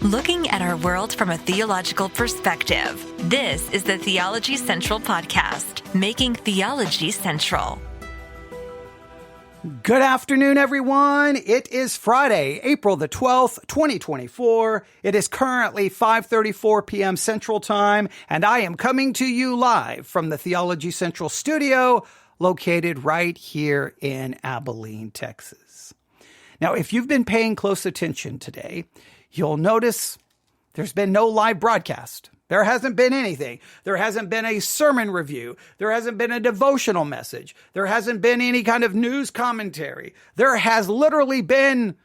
Looking at our world from a theological perspective. This is the Theology Central Podcast, making theology central. Good afternoon, everyone. It is Friday, April the 12th, 2024. It is currently 5:34 p.m. Central Time, and I am coming to you live from the Theology Central studio, located right here in Abilene, Texas. Now, if you've been paying close attention today, you'll notice there's been no live broadcast. There hasn't been anything. There hasn't been a sermon review. There hasn't been a devotional message. There hasn't been any kind of news commentary. There has literally been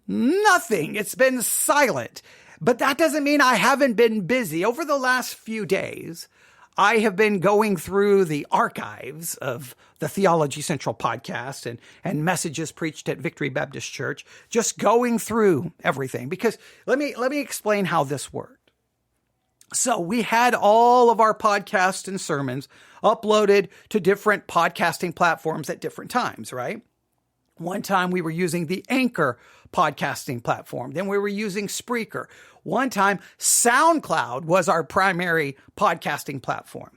nothing. It's been silent. But that doesn't mean I haven't been busy. Over the last few days, I have been going through the archives of the Theology Central podcast and messages preached at Victory Baptist Church, just going through everything. Because let me explain how this worked. So we had all of our podcasts and sermons uploaded to different podcasting platforms at different times, right? One time we were using the Anchor podcasting platform. Then we were using Spreaker. One time, SoundCloud was our primary podcasting platform.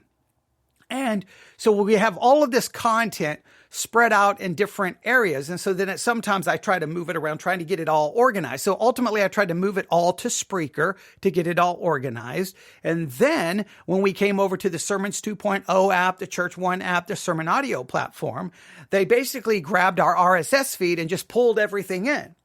And so we have all of this content spread out in different areas. And so then sometimes I try to move it around, trying to get it all organized. So ultimately, I tried to move it all to Spreaker to get it all organized. And then when we came over to the Sermons 2.0 app, the Church One app, the Sermon Audio platform, they basically grabbed our RSS feed and just pulled everything in.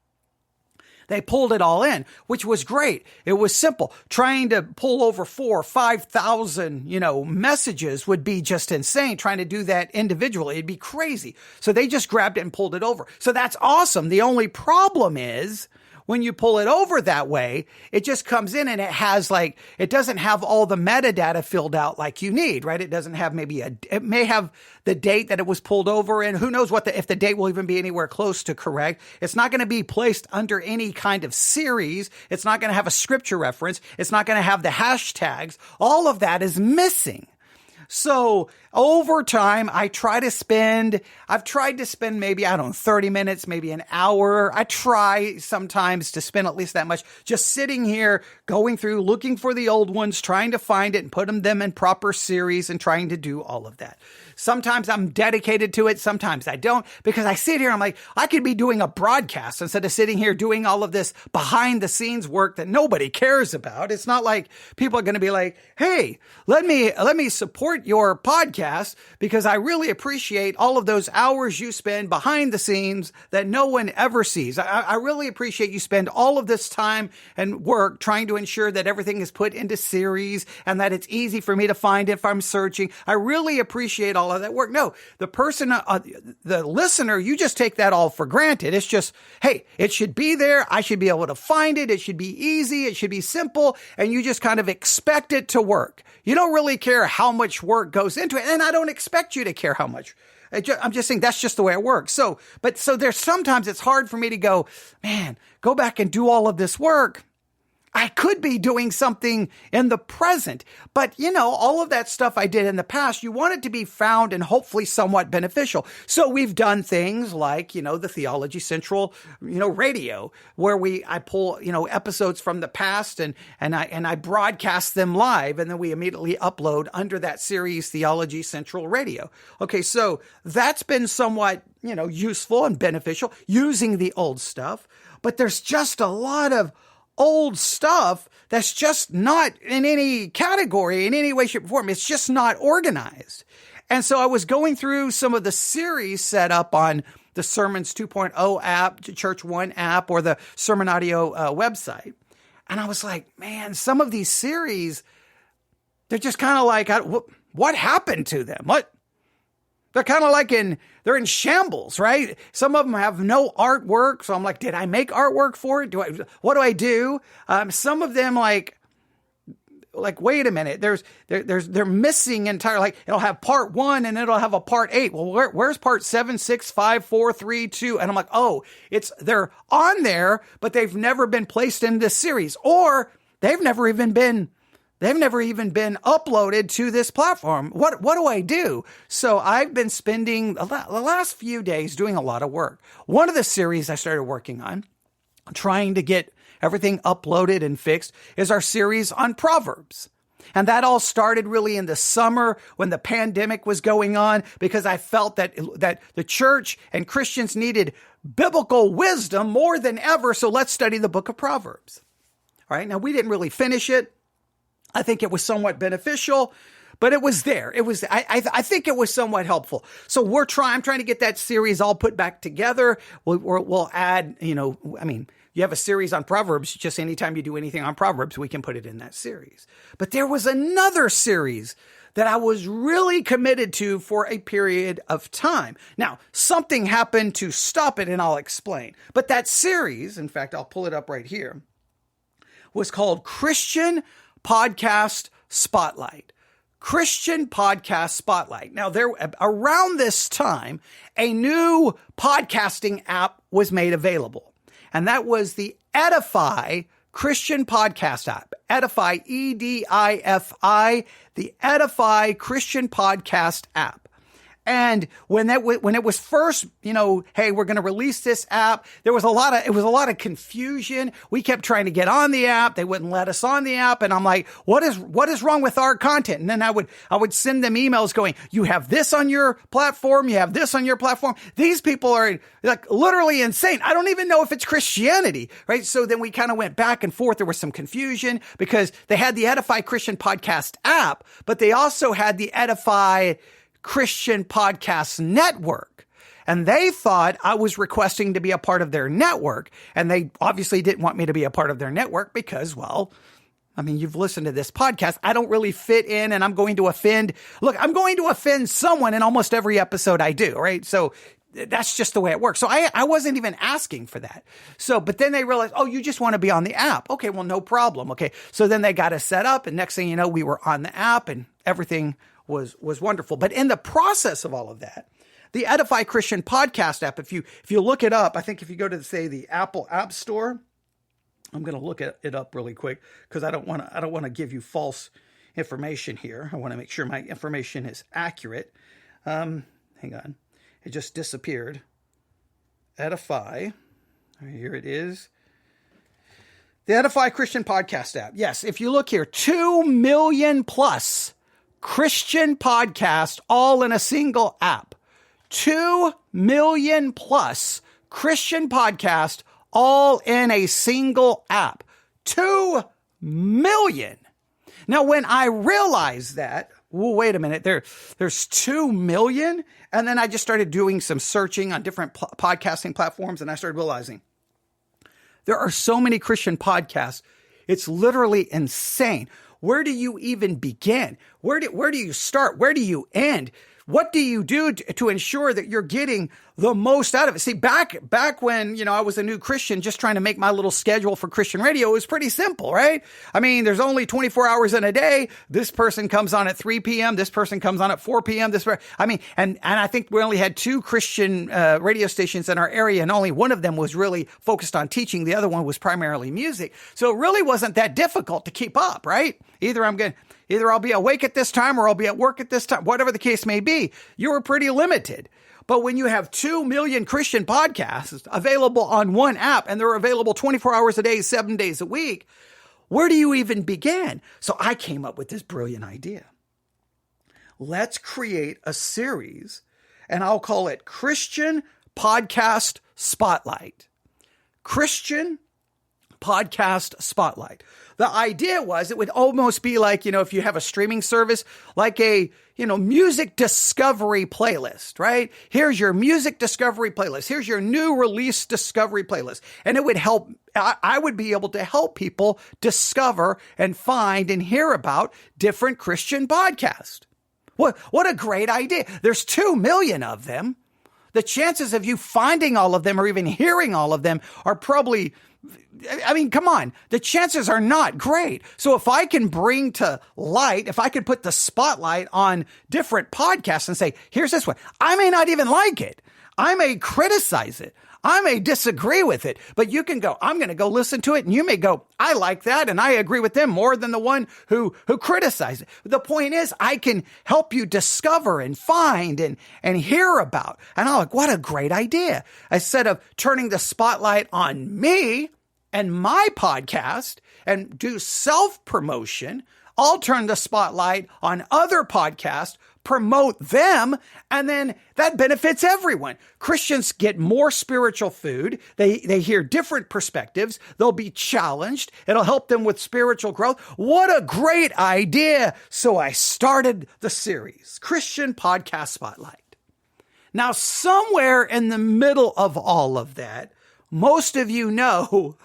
They pulled it all in, which was great. It was simple. Trying to pull over 4,000 or 5,000, messages would be just insane. Trying to do that individually, it'd be crazy. So they just grabbed it and pulled it over. So that's awesome. The only problem is when you pull it over that way, it just comes in and it doesn't have all the metadata filled out like you need, right? It doesn't have it may have the date that it was pulled over in. Who knows if the date will even be anywhere close to correct. It's not going to be placed under any kind of series. It's not going to have a scripture reference. It's not going to have the hashtags. All of that is missing. So over time, I've tried to spend maybe, 30 minutes, maybe an hour. I try sometimes to spend at least that much just sitting here, going through, looking for the old ones, trying to find it and put them in proper series and trying to do all of that. Sometimes I'm dedicated to it. Sometimes I don't, because I sit here, I'm like, I could be doing a broadcast instead of sitting here doing all of this behind the scenes work that nobody cares about. It's not like people are going to be like, hey, let me support your podcast because I really appreciate all of those hours you spend behind the scenes that no one ever sees. I really appreciate you spend all of this time and work trying to ensure that everything is put into series and that it's easy for me to find if I'm searching. I really appreciate all of that work. No, the person, the listener, you just take that all for granted. It's just, hey, it should be there. I should be able to find it. It should be easy. It should be simple. And you just kind of expect it to work. You don't really care how much work goes into it. And I don't expect you to care how much. I'm just saying that's just the way it works. So there's sometimes it's hard for me to go, man, go back and do all of this work. I could be doing something in the present, but all of that stuff I did in the past, you want it to be found and hopefully somewhat beneficial. So we've done things like, the Theology Central, radio, where I pull, episodes from the past and I broadcast them live, and then we immediately upload under that series, Theology Central Radio. Okay. So that's been somewhat, useful and beneficial using the old stuff, but there's just a lot of old stuff that's just not in any category in any way, shape, or form. It's just not organized. And so I was going through some of the series set up on the Sermons 2.0 app, Church One app, or the Sermon Audio website. And I was like, man, some of these series, they're just kind of like, what happened to them? They're kind of they're in shambles, right? Some of them have no artwork. So I'm like, did I make artwork for it? What do I do? Some of them wait a minute, they're missing entire, it'll have part 1 and it'll have a part 8. Well, where's part 7, 6, 5, 4, 3, 2? And I'm like, oh, they're on there, but they've never been placed in this series, or they've never even been uploaded to this platform. What do I do? So I've been spending the last few days doing a lot of work. One of the series I started working on trying to get everything uploaded and fixed is our series on Proverbs. And that all started really in the summer when the pandemic was going on, because I felt that the church and Christians needed biblical wisdom more than ever. So let's study the book of Proverbs. All right. Now, we didn't really finish it. I think it was somewhat beneficial, but it was there. I think it was somewhat helpful. So I'm trying to get that series all put back together. We'll add, you have a series on Proverbs. Just anytime you do anything on Proverbs, we can put it in that series. But there was another series that I was really committed to for a period of time. Now, something happened to stop it, and I'll explain. But that series, in fact, I'll pull it up right here, was called Christian Podcast Spotlight. Christian Podcast Spotlight. Now, around this time, a new podcasting app was made available. And that was the Edify Christian Podcast app. Edify, Edifi, the Edify Christian Podcast app. And when it was first, hey, we're going to release this app, it was a lot of confusion. We kept trying to get on the app. They wouldn't let us on the app. And I'm like, what is wrong with our content? And then I would send them emails going, you have this on your platform. You have this on your platform. These people are like literally insane. I don't even know if it's Christianity, right? So then we kind of went back and forth. There was some confusion because they had the Edify Christian Podcast app, but they also had the Edify Christian Podcast Network. And they thought I was requesting to be a part of their network. And they obviously didn't want me to be a part of their network because, you've listened to this podcast. I don't really fit in, and I'm going to offend someone in almost every episode I do, right? So that's just the way it works. So I wasn't even asking for that. But then they realized, oh, you just want to be on the app. Okay, well, no problem. Okay. So then they got us set up, and next thing you know, we were on the app and everything was wonderful. But in the process of all of that, the Edify Christian Podcast app, if you look it up, I think if you go to, say, the Apple App Store, I'm going to look it up really quick because I don't want to give you false information here. I want to make sure my information is accurate. Hang on. It just disappeared. Edify. Here it is. The Edify Christian Podcast app. Yes, if you look here, 2 million plus Christian podcast all in a single app. 2 million plus Christian podcast all in a single app. 2 million. Now, when I realized that, wait a minute, there's 2 million. And then I just started doing some searching on different podcasting platforms, and I started realizing there are so many Christian podcasts. It's literally insane. Where do you even begin? Where do you start? Where do you end? What do you do to ensure that you're getting the most out of it? See, back when, I was a new Christian just trying to make my little schedule for Christian radio, it was pretty simple, right? There's only 24 hours in a day. This person comes on at 3 p.m. This person comes on at 4 p.m. And I think we only had 2 Christian radio stations in our area, and only one of them was really focused on teaching. The other one was primarily music. So it really wasn't that difficult to keep up, right? Either I'll be awake at this time or I'll be at work at this time, whatever the case may be. You were pretty limited. But when you have 2 million Christian podcasts available on one app, and they're available 24 hours a day, 7 days a week, where do you even begin? So I came up with this brilliant idea. Let's create a series, and I'll call it Christian Podcast Spotlight. Christian Podcast Spotlight. The idea was it would almost be like, if you have a streaming service, like a, music discovery playlist, right? Here's your music discovery playlist. Here's your new release discovery playlist. And it would help, I would be able to help people discover and find and hear about different Christian podcasts. What a great idea. There's 2 million of them. The chances of you finding all of them or even hearing all of them are probably, come on, the chances are not great. So if I can bring to light, if I could put the spotlight on different podcasts and say, here's this one, I may not even like it. I may criticize it. I may disagree with it, but you can go, I'm going to go listen to it. And you may go, I like that. And I agree with them more than the one who criticized it. The point is, I can help you discover and find and hear about. And I'm like, what a great idea. Instead of turning the spotlight on me, and my podcast and do self-promotion. I'll turn the spotlight on other podcasts, promote them, and then that benefits everyone. Christians get more spiritual food. They hear different perspectives. They'll be challenged. It'll help them with spiritual growth. What a great idea. So I started the series, Christian Podcast Spotlight. Now, somewhere in the middle of all of that, most of you know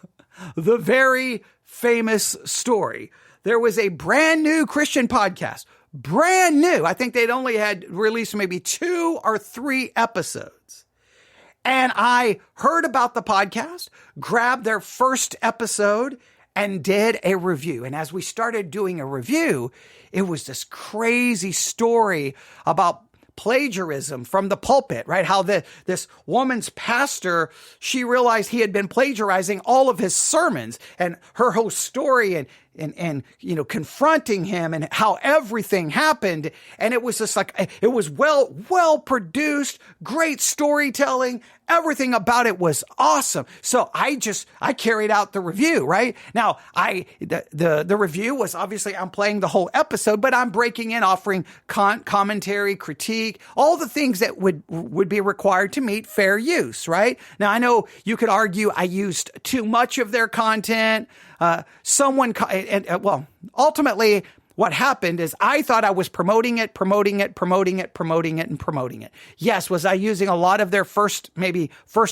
the very famous story. There was a brand new Christian podcast, brand new. I think they'd only had released maybe 2 or 3 episodes. And I heard about the podcast, grabbed their first episode, and did a review. And as we started doing a review, it was this crazy story about plagiarism from the pulpit, right? How this woman's pastor, she realized he had been plagiarizing all of his sermons, and her whole story and confronting him and how everything happened. And it was just like, it was well produced, great storytelling. Everything about it was awesome. So I carried out the review, right? Now the review was obviously, I'm playing the whole episode, but I'm breaking in, offering commentary, critique, all the things that would be required to meet fair use, right? Now I know you could argue I used too much of their content. Ultimately what happened is I thought I was promoting it. Yes. Was I using a lot of their first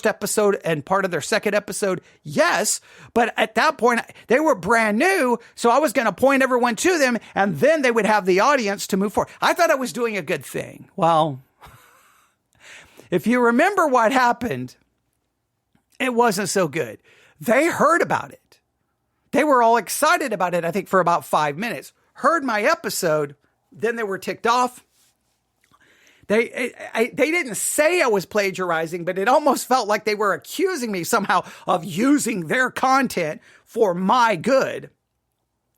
episode and part of their second episode? Yes. But at that point, they were brand new. So I was going to point everyone to them, and then they would have the audience to move forward. I thought I was doing a good thing. Well, if you remember what happened, it wasn't so good. They heard about it. They were all excited about it, I think, for about 5 minutes. Heard my episode, then they were ticked off. They didn't say I was plagiarizing, but it almost felt like they were accusing me somehow of using their content for my good,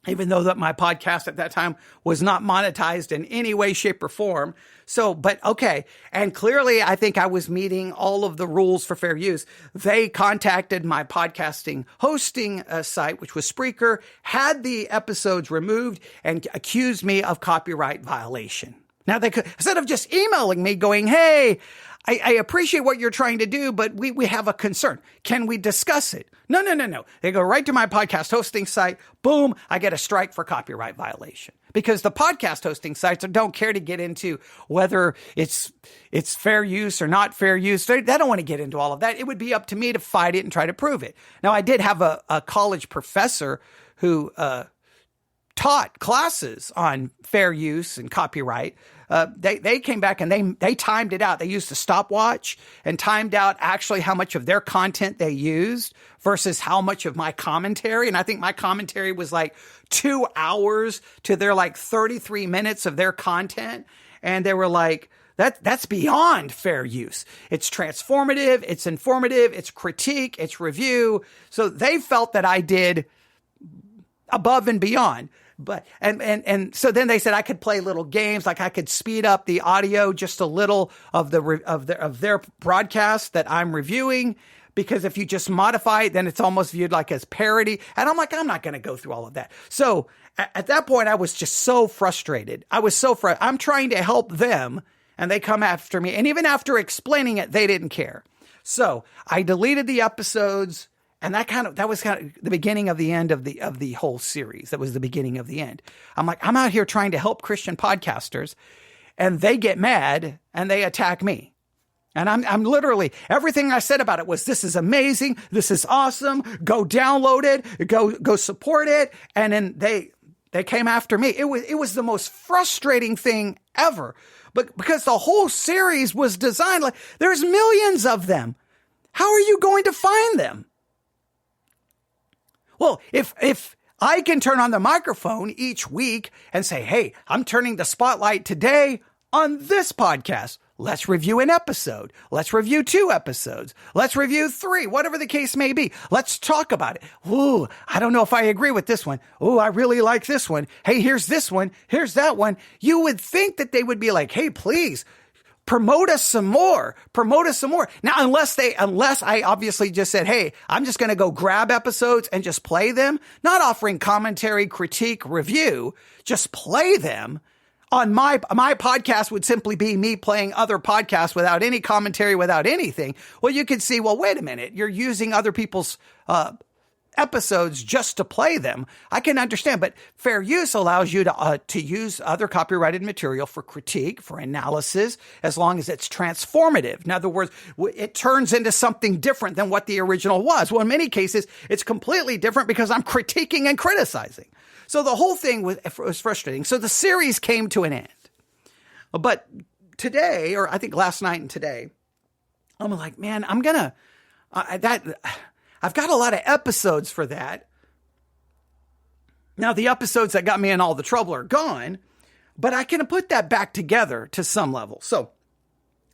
even though that my podcast at that time was not monetized in any way, shape, or form. But okay. And clearly, I think I was meeting all of the rules for fair use. They contacted my podcasting hosting site, which was Spreaker, had the episodes removed, and accused me of copyright violation. Now, they could, instead of just emailing me going, hey, I appreciate what you're trying to do, but we have a concern. Can we discuss it? No. They go right to my podcast hosting site. Boom, I get a strike for copyright violation. Because the podcast hosting sites don't care to get into whether it's fair use or not fair use. They don't want to get into all of that. It would be up to me to fight it and try to prove it. Now, I did have a college professor who taught classes on fair use and copyright. They came back and they timed it out. They used a stopwatch and timed out actually how much of their content they used versus how much of my commentary. And I think my commentary was like 2 hours to their like 33 minutes of their content. And they were like, that's beyond fair use. It's transformative. It's informative. It's critique. It's review. So they felt that I did above and beyond. But and so then they said I could play little games, like I could speed up the audio just a little of their broadcast that I'm reviewing, because if you just modify it, then it's almost viewed like as parody. And I'm like, I'm not going to go through all of that. So at that point, I was just so frustrated. I'm trying to help them, and they come after me. And even after explaining it, they didn't care. So I deleted the episodes. And that was kind of the beginning of the end of the whole series. That was the beginning of the end. I'm like, I'm out here trying to help Christian podcasters, and they get mad and they attack me. And I'm literally, everything I said about it was, this is amazing. This is awesome. Go download it. Go support it. And then they came after me. It was the most frustrating thing ever. But because the whole series was designed like, there's millions of them. How are you going to find them? Well, if I can turn on the microphone each week and say, hey, I'm turning the spotlight today on this podcast. Let's review an episode. Let's review 2 episodes. Let's review 3, whatever the case may be. Let's talk about it. Ooh, I don't know if I agree with this one. Ooh, I really like this one. Hey, here's this one. Here's that one. You would think that they would be like, hey, please promote us some more. Promote us some more. Now, unless I obviously just said, hey, I'm just going to go grab episodes and just play them, not offering commentary, critique, review, just play them. On my podcast would simply be me playing other podcasts without any commentary, without anything. Well, you could see, well, wait a minute, you're using other people's episodes just to play them. I can understand, but fair use allows you to use other copyrighted material for critique, for analysis, as long as it's transformative. In other words, it turns into something different than what the original was. Well, in many cases, it's completely different because I'm critiquing and criticizing. So the whole thing was frustrating. So the series came to an end. But today, or I think last night and today, I'm like, man, I've got a lot of episodes for that. Now, the episodes that got me in all the trouble are gone, but I can put that back together to some level. So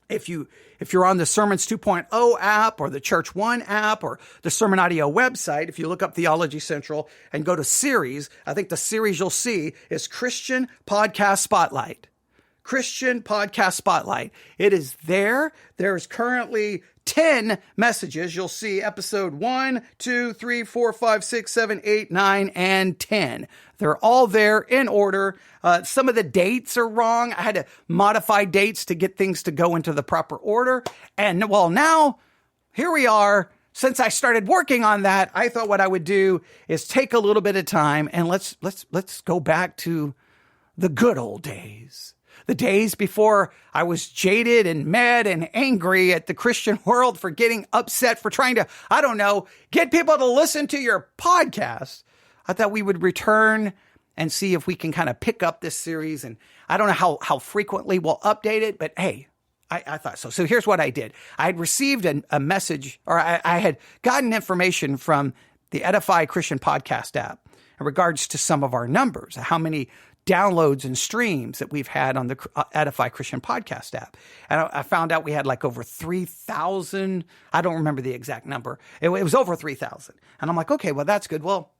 if you're on the Sermons 2.0 app or the Church One app or the Sermon Audio website, if you look up Theology Central and go to series, I think the series you'll see is Christian Podcast Spotlight. Christian Podcast Spotlight. It is there. There's currently 10 messages. You'll see episode 1, 2, 3, 4, 5, 6, 7, 8, 9, and 10. They're all there in order. Some of the dates are wrong. I had to modify dates to get things to go into the proper order. And well, now here we are. Since I started working on that, I thought what I would do is take a little bit of time and let's go back to the good old days. The days before I was jaded and mad and angry at the Christian world for getting upset for trying to, I don't know, get people to listen to your podcast. I thought we would return and see if we can kind of pick up this series. And I don't know how frequently we'll update it, but hey, I thought so. So here's what I did. I had received a message, or I had gotten information from the Edify Christian Podcast app in regards to some of our numbers, how many downloads and streams that we've had on the Edify Christian Podcast app. And I found out we had like over 3,000. I don't remember the exact number. It was over 3,000. And I'm like, okay, well, that's good. Well,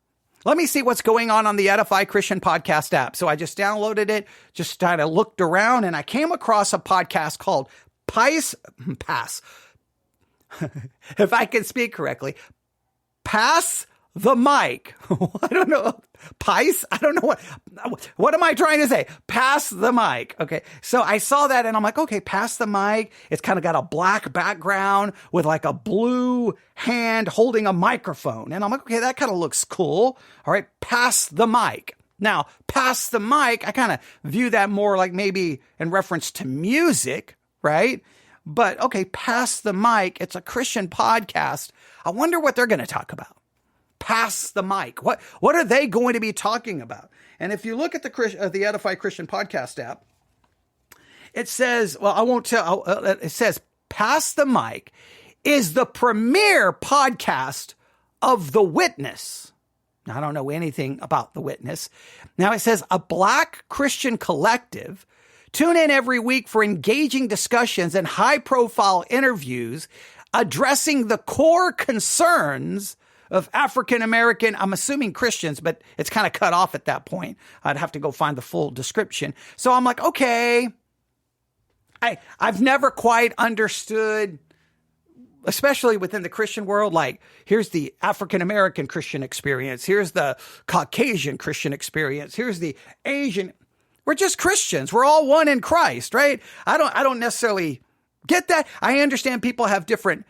let me see what's going on the Edify Christian Podcast app. So I just downloaded it, just kind of looked around, and I came across a podcast called Pass. If I can speak correctly, Pass the Mic. I don't know. Pice? I don't know what am I trying to say? Pass the mic. Okay. So I saw that and I'm like, okay, pass the mic. It's kind of got a black background with like a blue hand holding a microphone. And I'm like, okay, that kind of looks cool. All right. Pass the mic. Now, pass the mic, I kind of view that more like maybe in reference to music, right? But okay, pass the mic. It's a Christian podcast. I wonder what they're going to talk about. Pass the mic. What are they going to be talking about? And if you look at the Edify Christian Podcast app, it says, well, I won't tell. It says, Pass the Mic is the premier podcast of The Witness. Now, I don't know anything about The Witness. Now it says a Black Christian collective. Tune in every week for engaging discussions and high-profile interviews addressing the core concerns of African-American, I'm assuming Christians, but it's kind of cut off at that point. I'd have to go find the full description. So I'm like, okay, I've never quite understood, especially within the Christian world, like here's the African-American Christian experience. Here's the Caucasian Christian experience. Here's the Asian. We're just Christians. We're all one in Christ, right? I don't necessarily get that. I understand people have different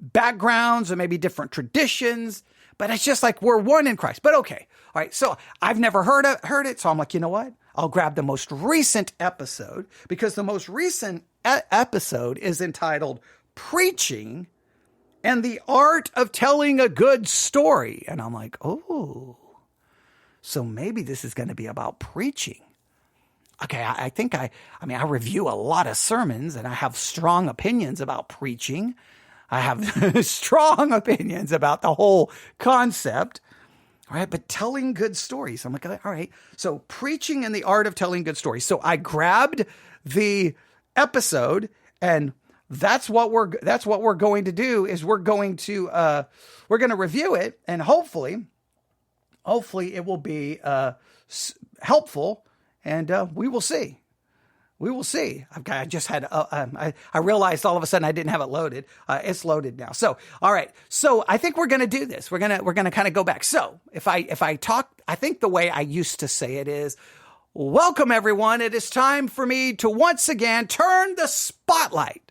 backgrounds or maybe different traditions, but it's just like we're one in Christ. But okay. All right. So I've never heard it. So I'm like, you know what? I'll grab the most recent episode because the most recent episode is entitled Preaching and the Art of Telling a Good Story. And I'm like, oh, so maybe this is going to be about preaching. Okay. I think I review a lot of sermons and I have strong opinions about preaching. I have strong opinions about the whole concept, all right? But telling good stories, I'm like, all right. So preaching and the art of telling good stories. So I grabbed the episode, and that's what we're going to do. Is we're going to review it, and hopefully it will be helpful, and we will see. We will see. I just had, I realized all of a sudden I didn't have it loaded. It's loaded now. So, all right. So I think we're going to do this. We're going to kind of go back. So if I talk, I think the way I used to say it is, welcome everyone. It is time for me to once again turn the spotlight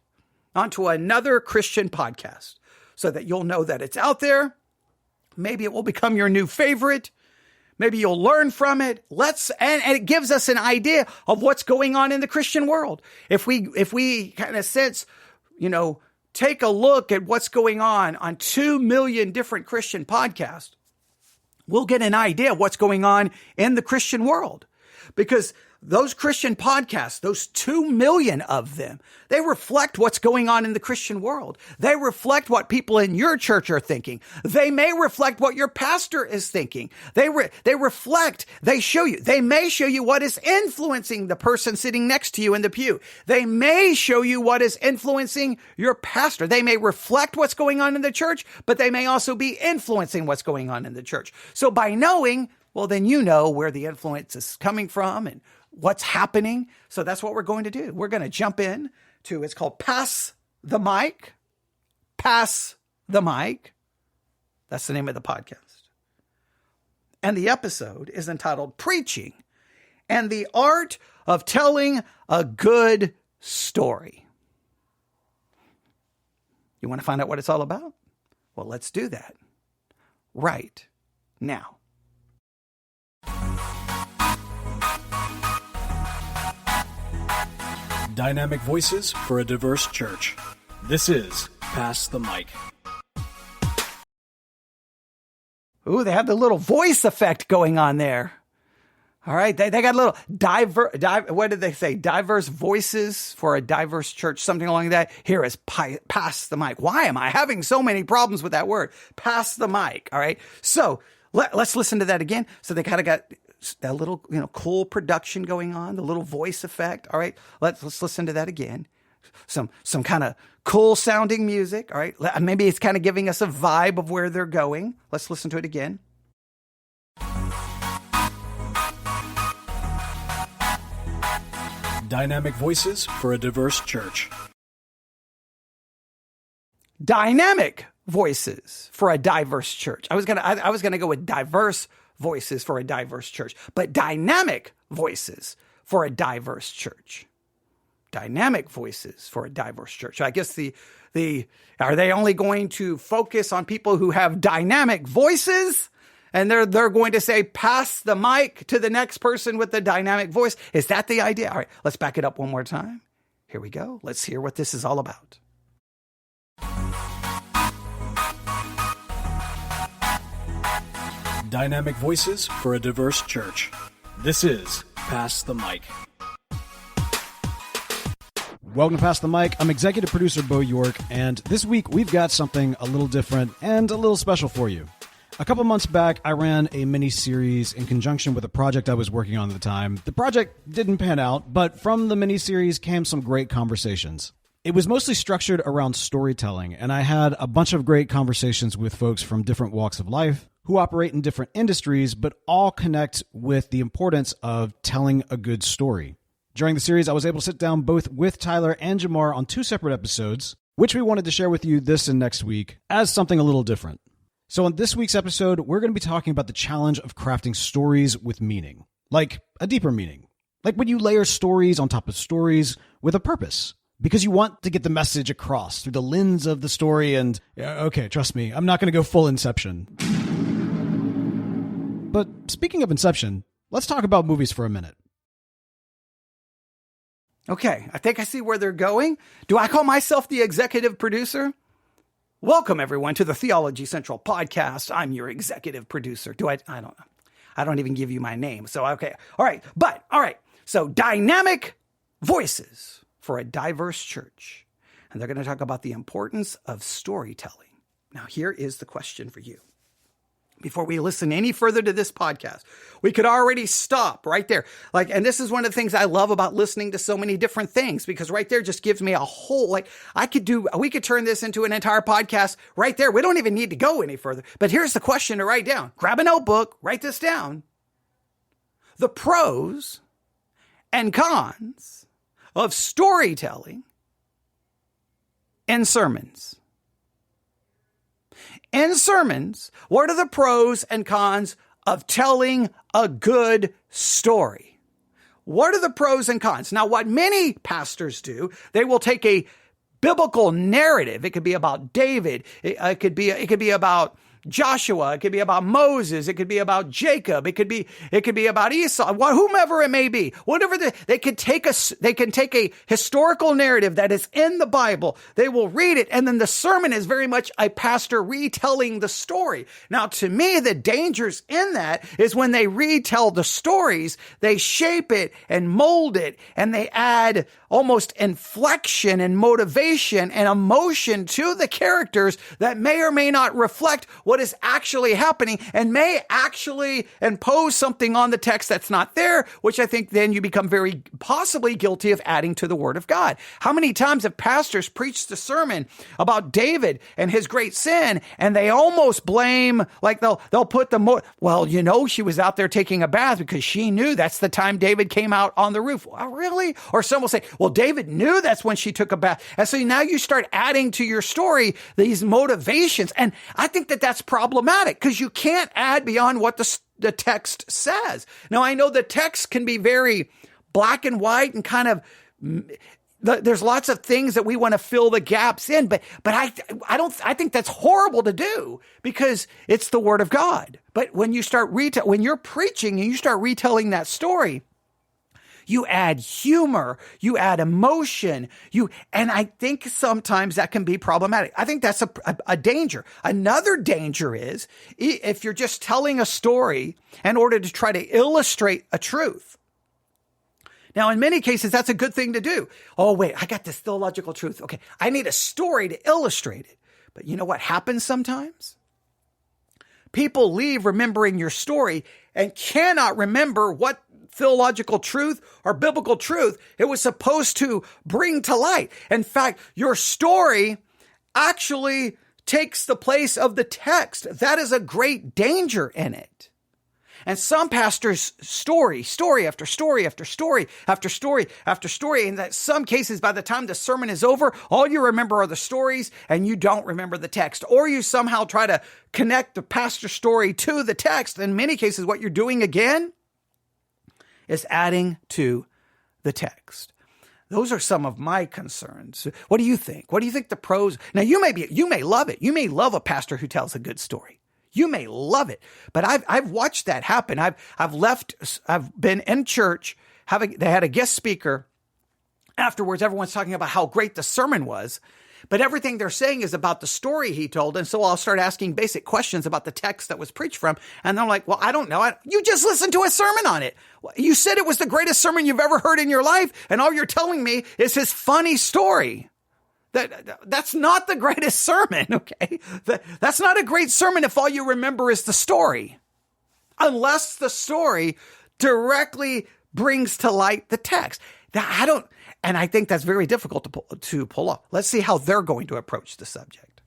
onto another Christian podcast so that you'll know that it's out there. Maybe it will become your new favorite. Maybe you'll learn from it. And it gives us an idea of what's going on in the Christian world. If we kind of sense, take a look at what's going on 2 million different Christian podcasts, we'll get an idea of what's going on in the Christian world. Because those Christian podcasts, those 2 million of them, they reflect what's going on in the Christian world. They reflect what people in your church are thinking. They may reflect what your pastor is thinking. They may show you what is influencing the person sitting next to you in the pew. They may show you what is influencing your pastor. They may reflect what's going on in the church, but they may also be influencing what's going on in the church. So by knowing, well, then you know where the influence is coming from and what's happening. So that's what we're going to do. We're going to jump in to, it's called Pass the Mic. Pass the Mic. That's the name of the podcast. And the episode is entitled Preaching and the Art of Telling a Good Story. You want to find out what it's all about? Well, let's do that right now. Dynamic voices for a diverse church. This is Pass the Mic. Ooh, they have the little voice effect going on there. All right, they got a little what did they say? Diverse voices for a diverse church, something along that. Here is pass the mic. Why am I having so many problems with that word? Pass the mic. All right, so let's listen to that again. So they kind of got that little, cool production going on, the little voice effect. All right, let's listen to that again. Some kind of cool sounding music. All right, maybe it's kind of giving us a vibe of where they're going. Let's listen to it again. Dynamic voices for a diverse church. Dynamic voices for a diverse church. I was gonna go with diverse voices for a diverse church, but dynamic voices for a diverse church. Dynamic voices for a diverse church. I guess are they only going to focus on people who have dynamic voices? And they're going to say, pass the mic to the next person with the dynamic voice. Is that the idea? All right, let's back it up one more time. Here we go. Let's hear what this is all about. Dynamic voices for a diverse church. This is Pass the Mic. Welcome to Pass the Mic. I'm executive producer Bo York, and this week we've got something a little different and a little special for you. A couple months back, I ran a mini-series in conjunction with a project I was working on at the time. The project didn't pan out, but from the mini-series came some great conversations. It was mostly structured around storytelling, and I had a bunch of great conversations with folks from different walks of life who operate in different industries, but all connect with the importance of telling a good story. During the series, I was able to sit down both with Tyler and Jamar on 2 separate episodes, which we wanted to share with you this and next week as something a little different. So in this week's episode, we're going to be talking about the challenge of crafting stories with meaning, like a deeper meaning, like when you layer stories on top of stories with a purpose, because you want to get the message across through the lens of the story. And okay, trust me, I'm not going to go full Inception. But speaking of Inception, let's talk about movies for a minute. Okay, I think I see where they're going. Do I call myself the executive producer? Welcome, everyone, to the Theology Central podcast. I'm your executive producer. I don't know. I don't even give you my name. So, okay. All right. So, dynamic voices for a diverse church. And they're going to talk about the importance of storytelling. Now, here is the question for you. Before we listen any further to this podcast, we could already stop right there. And this is one of the things I love about listening to so many different things, because right there just gives me a whole, we could turn this into an entire podcast right there. We don't even need to go any further. But here's the question to write down. Grab a notebook, write this down. The pros and cons of storytelling in sermons? In sermons, what are the pros and cons of telling a good story? What are the pros and cons? Now, what many pastors do, they will take a biblical narrative. It could be about David. It could be about Joshua. It could be about Moses. It could be about Jacob. It could be about Esau. Whomever it may be, whatever they can take a historical narrative that is in the Bible. They will read it, and then the sermon is very much a pastor retelling the story. Now, to me, the dangers in that is when they retell the stories, they shape it and mold it, and they add almost inflection and motivation and emotion to the characters that may or may not reflect what is actually happening and may actually impose something on the text that's not there, which I think then you become very possibly guilty of adding to the Word of God. How many times have pastors preached a sermon about David and his great sin, and they almost blame, like they'll put she was out there taking a bath because she knew that's the time David came out on the roof. Oh, really? Or some will say, well, David knew that's when she took a bath. And so now you start adding to your story these motivations. And I think that that's problematic because you can't add beyond what the text says. Now, I know the text can be very black and white and kind of, there's lots of things that we want to fill the gaps in, but I think that's horrible to do because it's the Word of God. But when you start when you're preaching and you start retelling that story, you add humor, you add emotion, and I think sometimes that can be problematic. I think that's a danger. Another danger is if you're just telling a story in order to try to illustrate a truth. Now, in many cases, that's a good thing to do. Oh, wait, I got this theological truth. Okay, I need a story to illustrate it. But you know what happens sometimes? People leave remembering your story and cannot remember what theological truth or biblical truth it was supposed to bring to light. In fact, your story actually takes the place of the text. That is a great danger in it. And some pastors story after story after story after story after story. And in some cases, by the time the sermon is over, all you remember are the stories and you don't remember the text. Or you somehow try to connect the pastor's story to the text. In many cases, what you're doing again is adding to the text. Those are some of my concerns. What do you think? What do you think the pros? Now, you may love it. You may love a pastor who tells a good story. You may love it, but I've watched that happen. I've been in church, they had a guest speaker. Afterwards, everyone's talking about how great the sermon was, but everything they're saying is about the story he told. And so I'll start asking basic questions about the text that was preached from. And they're like, well, I don't know. You just listened to a sermon on it. You said it was the greatest sermon you've ever heard in your life. And all you're telling me is his funny story. That's not the greatest sermon, okay? That's not a great sermon if all you remember is the story. Unless the story directly brings to light the text. And I think that's very difficult to pull off. Let's see how they're going to approach the subject.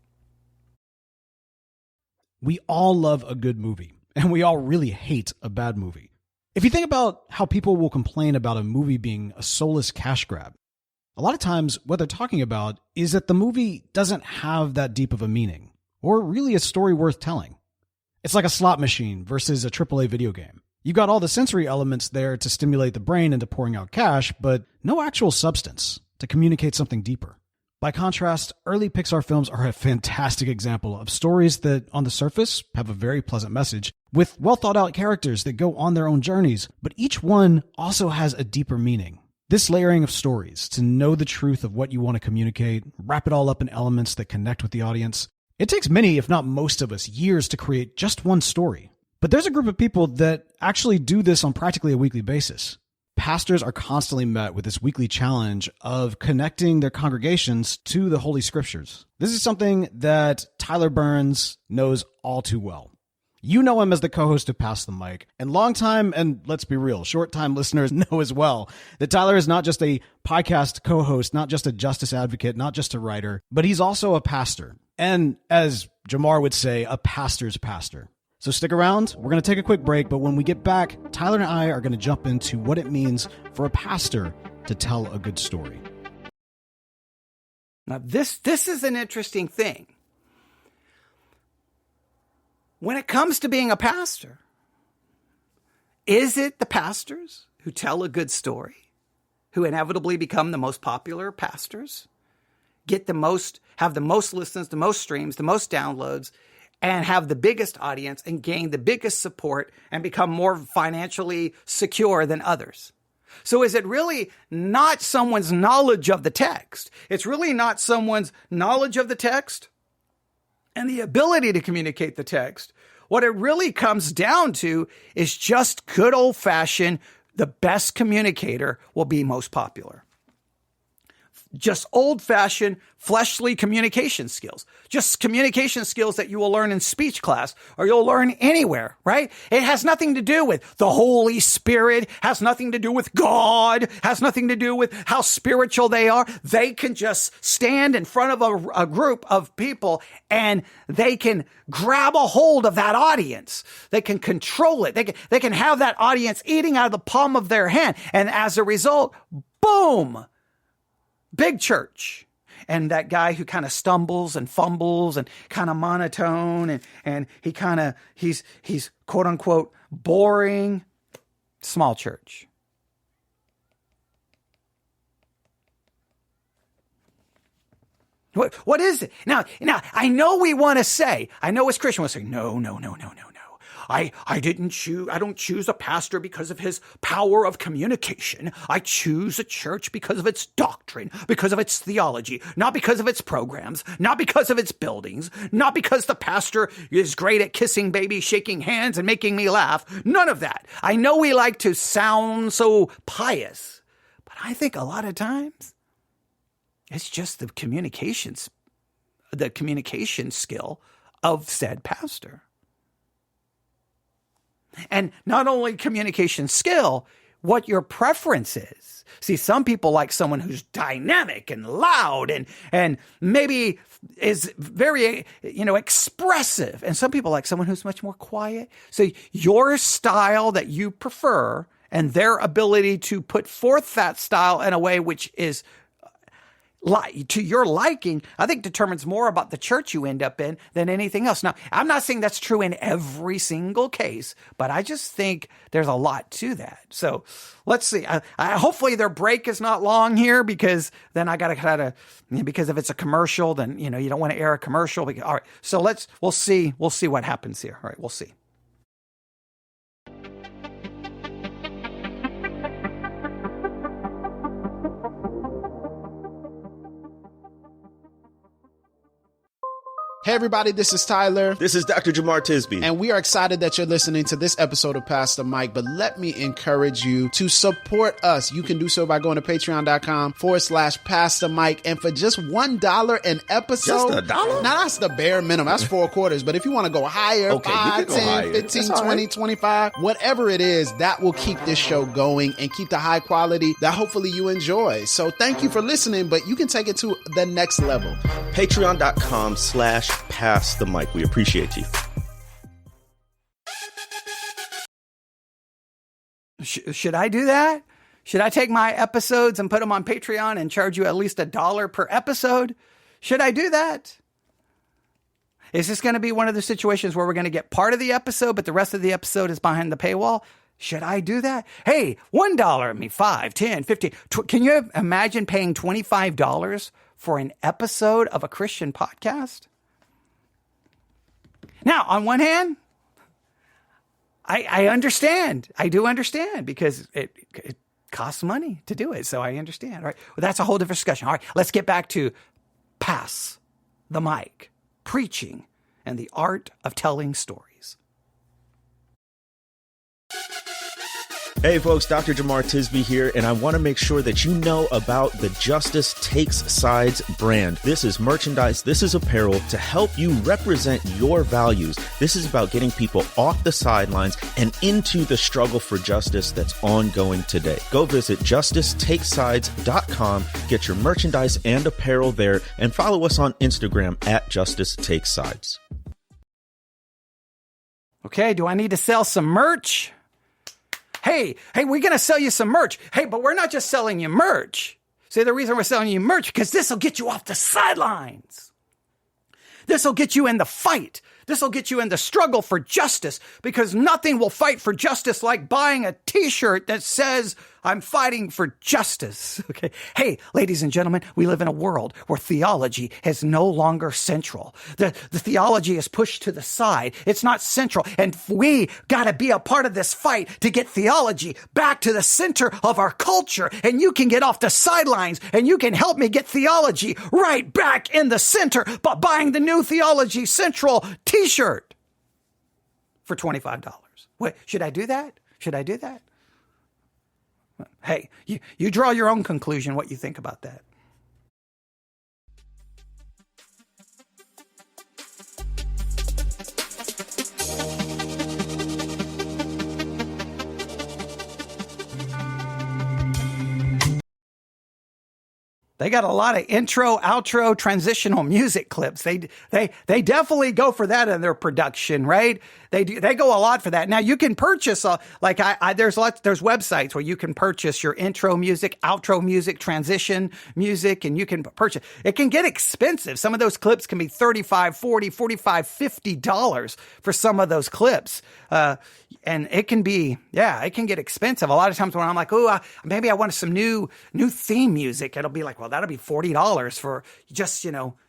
We all love a good movie, and we all really hate a bad movie. If you think about how people will complain about a movie being a soulless cash grab, a lot of times what they're talking about is that the movie doesn't have that deep of a meaning, or really a story worth telling. It's like a slot machine versus a AAA video game. You've got all the sensory elements there to stimulate the brain into pouring out cash, but no actual substance to communicate something deeper. By contrast, early Pixar films are a fantastic example of stories that, on the surface, have a very pleasant message, with well-thought-out characters that go on their own journeys, but each one also has a deeper meaning. This layering of stories to know the truth of what you want to communicate, wrap it all up in elements that connect with the audience. It takes many, if not most of us, years to create just one story. But there's a group of people that actually do this on practically a weekly basis. Pastors are constantly met with this weekly challenge of connecting their congregations to the Holy Scriptures. This is something that Tyler Burns knows all too well. You know him as the co-host of Pass the Mic, and longtime, and let's be real, short-time listeners know as well that Tyler is not just a podcast co-host, not just a justice advocate, not just a writer, but he's also a pastor. And as Jamar would say, a pastor's pastor. So stick around. We're going to take a quick break, but when we get back, Tyler and I are going to jump into what it means for a pastor to tell a good story? Now, this is an interesting thing. When it comes to being a pastor, is it the pastors who tell a good story who inevitably become the most popular pastors, have the most listens, the most streams, the most downloads, and have the biggest audience and gain the biggest support and become more financially secure than others? So is it really not someone's knowledge of the text? It's really not someone's knowledge of the text and the ability to communicate the text. What it really comes down to is just good old-fashioned, the best communicator will be most popular. Just old-fashioned, fleshly communication skills. Just communication skills that you will learn in speech class or you'll learn anywhere, right? It has nothing to do with the Holy Spirit, has nothing to do with God, has nothing to do with how spiritual they are. They can just stand in front of a group of people and they can grab a hold of that audience. They can control it. They can have that audience eating out of the palm of their hand. And as a result, boom! Big church. And that guy who kind of stumbles and fumbles and kind of monotone and he's quote unquote boring, small church. What is it? Now, I know we want to say, I know as Christians we say, no. I don't choose a pastor because of his power of communication. I choose a church because of its doctrine, because of its theology, not because of its programs, not because of its buildings, not because the pastor is great at kissing babies, shaking hands, and making me laugh. None of that. I know we like to sound so pious, but I think a lot of times it's just the communication skill of said pastor. And not only communication skill, what your preference is. See, some people like someone who's dynamic and loud and maybe is very, expressive. And some people like someone who's much more quiet. So your style that you prefer and their ability to put forth that style in a way which is to your liking, I think determines more about the church you end up in than anything else. Now, I'm not saying that's true in every single case, but I just think there's a lot to that. So let's see. Hopefully their break is not long here because then I got to because if it's a commercial, then, you don't want to air a commercial. All right. So we'll see what happens here. All right. We'll see. Hey everybody, this is Tyler. This is Dr. Jamar Tisby. And we are excited that you're listening to this episode of Pastor Mike, but let me encourage you to support us. You can do so by going to patreon.com/Pastor Mike. And for just $1 an episode. Just $1? Now that's the bare minimum. That's 4 quarters. But if you want to go higher, okay, 5, 10, higher. 15, 20, 25, whatever it is, that will keep this show going and keep the high quality that hopefully you enjoy. So thank you for listening, but you can take it to the next level. Patreon.com/Pass the Mic. We appreciate you. Should I do that? Should I take my episodes and put them on Patreon and charge you at least $1 per episode? Should I do that? Is this going to be one of the situations where we're going to get part of the episode, but the rest of the episode is behind the paywall? Should I do that? Hey, $1, $5, 10, 15. Can you imagine paying $25 for an episode of a Christian podcast? Now, on one hand, I understand. I do understand because it costs money to do it. So I understand. All right. Well, that's a whole different discussion. All right. Let's get back to pass the mic, preaching, and the art of telling stories. Hey folks, Dr. Jamar Tisby here, and I want to make sure that you know about the Justice Takes Sides brand. This is merchandise, this is apparel to help you represent your values. This is about getting people off the sidelines and into the struggle for justice that's ongoing today. Go visit justicetakesides.com, get your merchandise and apparel there, and follow us on Instagram at Justice Takes Sides. Okay, do I need to sell some merch? hey, we're going to sell you some merch. Hey, but we're not just selling you merch. See, the reason we're selling you merch, because this will get you off the sidelines. This will get you in the fight. This will get you in the struggle for justice, because nothing will fight for justice like buying a t-shirt that says, I'm fighting for justice. Okay. Hey, ladies and gentlemen, we live in a world where theology is no longer central. The theology is pushed to the side. It's not central. And we got to be a part of this fight to get theology back to the center of our culture. And you can get off the sidelines and you can help me get theology right back in the center by buying the new Theology Central t-shirt for $25. Wait, should I do that? Should I do that? Hey, you draw your own conclusion what you think about that. They got a lot of intro, outro, transitional music clips. They definitely go for that in their production, right? They go a lot for that. Now you can purchase there's websites where you can purchase your intro music, outro music, transition music, and you can purchase. It can get expensive. Some of those clips can be $35, $40, $45, $50 for some of those clips. And it can get expensive. A lot of times when I'm like, maybe I want some new theme music, it'll be like, well, that'll be $40 for just,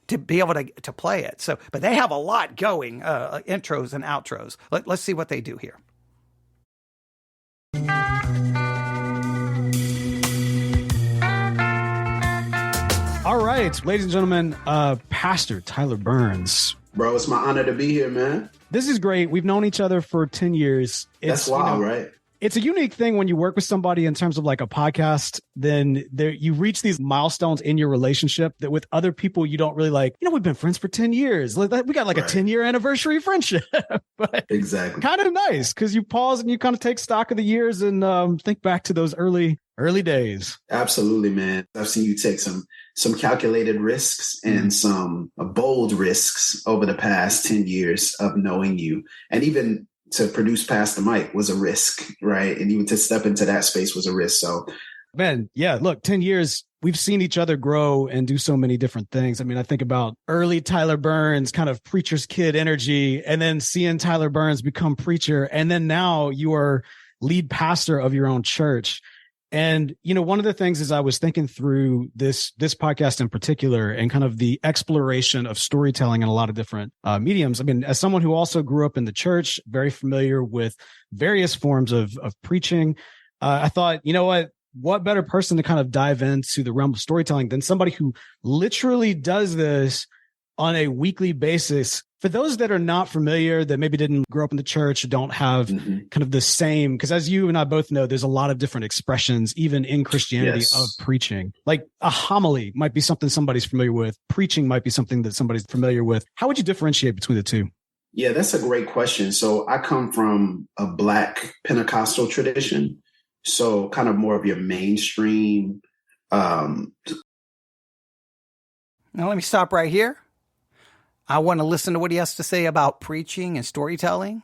to be able to play it. So, but they have a lot going, intros and outros. Let's see what they do here. All right, ladies and gentlemen, Pastor Tyler Burns. Bro, it's my honor to be here, man. This is great. We've known each other for 10 years. That's wild, right? It's a unique thing when you work with somebody in terms of like a podcast, then you reach these milestones in your relationship that with other people, you don't really like, we've been friends for 10 years. We got like a 10-year anniversary friendship. But exactly. Kind of nice because you pause and you kind of take stock of the years and think back to those early days. Absolutely, man. I've seen you take some calculated risks and some bold risks over the past 10 years of knowing you. And even to produce Pastor Mike was a risk, right? And even to step into that space was a risk. So, man, yeah, look, 10 years, we've seen each other grow and do so many different things. I mean, I think about early Tyler Burns, kind of preacher's kid energy, and then seeing Tyler Burns become preacher. And then now you are lead pastor of your own church. And, one of the things is I was thinking through this podcast in particular and kind of the exploration of storytelling in a lot of different mediums. I mean, as someone who also grew up in the church, very familiar with various forms of preaching, I thought, what better person to kind of dive into the realm of storytelling than somebody who literally does this on a weekly basis. For those that are not familiar, that maybe didn't grow up in the church, don't have kind of the same, because as you and I both know, there's a lot of different expressions, even in Christianity, of preaching. Like a homily might be something somebody's familiar with. Preaching might be something that somebody's familiar with. How would you differentiate between the two? Yeah, that's a great question. So I come from a Black Pentecostal tradition. So kind of more of your mainstream. Now, let me stop right here. I want to listen to what he has to say about preaching and storytelling.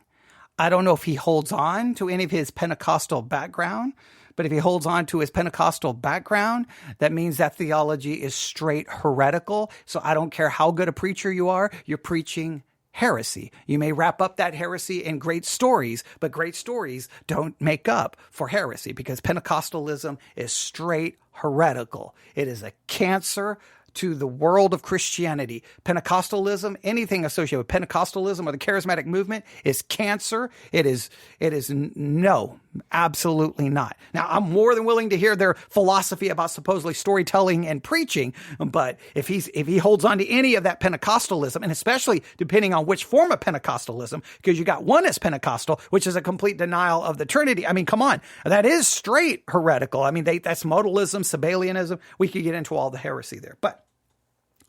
I don't know if he holds on to any of his Pentecostal background, but if he holds on to his Pentecostal background, that means that theology is straight heretical. So I don't care how good a preacher you are, you're preaching heresy. You may wrap up that heresy in great stories, but great stories don't make up for heresy because Pentecostalism is straight heretical. It is a cancer to the world of Christianity. Pentecostalism, anything associated with Pentecostalism or the charismatic movement is cancer. It is no, absolutely not. Now, I'm more than willing to hear their philosophy about supposedly storytelling and preaching, but if he holds on to any of that Pentecostalism, and especially depending on which form of Pentecostalism, because you got oneness Pentecostal, which is a complete denial of the Trinity. I mean, come on, that is straight heretical. I mean, that's modalism, Sabellianism. We could get into all the heresy there, but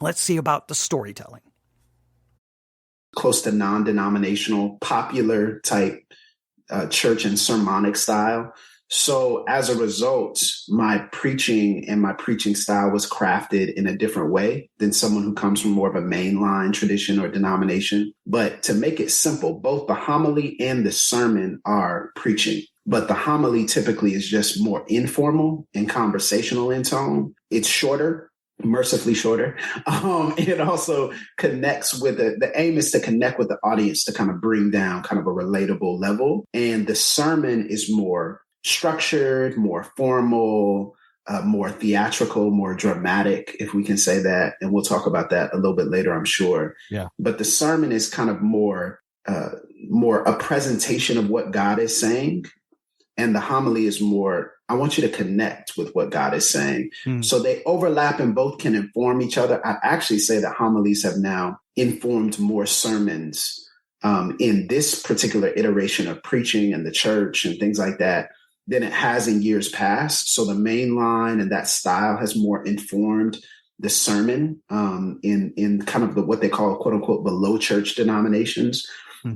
let's see about the storytelling. Close to non-denominational, popular type church and sermonic style. So as a result, my preaching style was crafted in a different way than someone who comes from more of a mainline tradition or denomination. But to make it simple, both the homily and the sermon are preaching. but the homily typically is just more informal and conversational in tone. It's shorter, mercifully shorter. It also connects with the aim is to connect with the audience to kind of bring down kind of a relatable level. And the sermon is more structured, more formal, more theatrical, more dramatic, if we can say that. And we'll talk about that a little bit later, I'm sure. Yeah. But the sermon is kind of more a presentation of what God is saying. And the homily is more, I want you to connect with what God is saying. So they overlap and both can inform each other. I actually say that homilies have now informed more sermons in this particular iteration of preaching and the church and things like that than it has in years past. So the main line and that style has more informed the sermon in kind of what they call, quote unquote, below church denominations.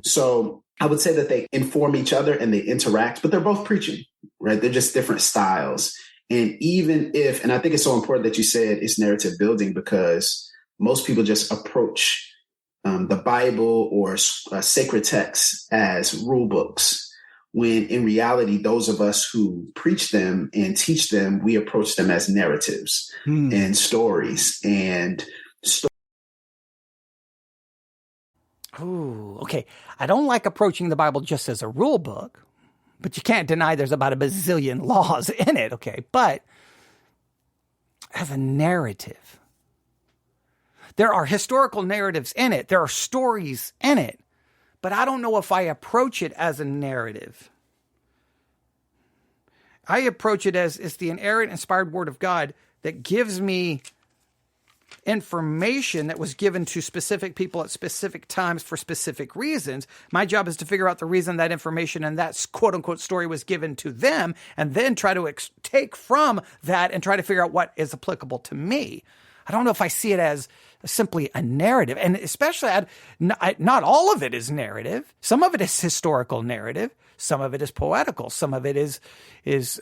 So I would say that they inform each other and they interact, but they're both preaching, right? They're just different styles. And even if, and I think it's so important that you said it's narrative building, because most people just approach the Bible or sacred texts as rule books, when in reality, those of us who preach them and teach them, we approach them as narratives and stories and Ooh, okay. I don't like approaching the Bible just as a rule book, but you can't deny there's about a bazillion laws in it, okay? But as a narrative, there are historical narratives in it. There are stories in it, but I don't know if I approach it as a narrative. I approach it as it's the inerrant, inspired word of God that gives me information that was given to specific people at specific times for specific reasons. My job is to figure out the reason that information and that quote unquote story was given to them, and then try to take from that and try to figure out what is applicable to me. I don't know if I see it as simply a narrative, and especially not all of it is narrative. Some of it is historical narrative. Some of it is poetical. Some of it is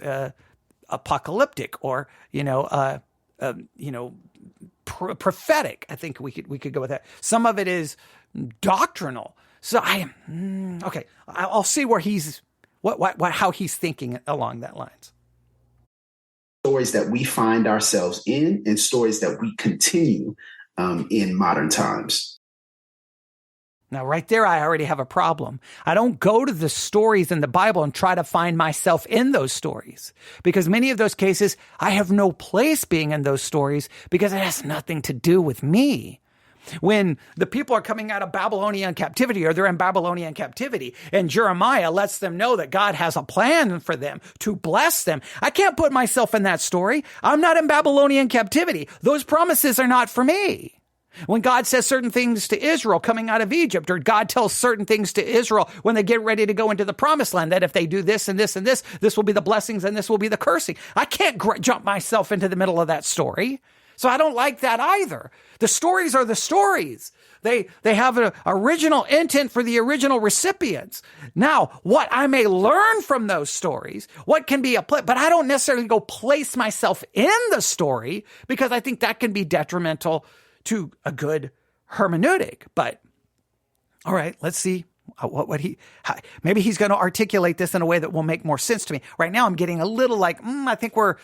apocalyptic or, prophetic. I think we could go with that. Some of it is doctrinal. So okay. I'll see where he's how he's thinking along that lines. Stories that we find ourselves in and stories that we continue in modern times. Now, right there, I already have a problem. I don't go to the stories in the Bible and try to find myself in those stories, because many of those cases, I have no place being in those stories because it has nothing to do with me. When the people are coming out of Babylonian captivity, or they're in Babylonian captivity, and Jeremiah lets them know that God has a plan for them to bless them, I can't put myself in that story. I'm not in Babylonian captivity. Those promises are not for me. When God says certain things to Israel coming out of Egypt, or God tells certain things to Israel when they get ready to go into the promised land, that if they do this and this and this, this will be the blessings and this will be the cursing. I can't jump myself into the middle of that story. So I don't like that either. The stories are the stories. They have an original intent for the original recipients. Now, what I may learn from those stories, what can be applied, but I don't necessarily go place myself in the story, because I think that can be detrimental to a good hermeneutic. But all right, let's see maybe he's going to articulate this in a way that will make more sense to me. Right now, I'm getting a little like, I think we're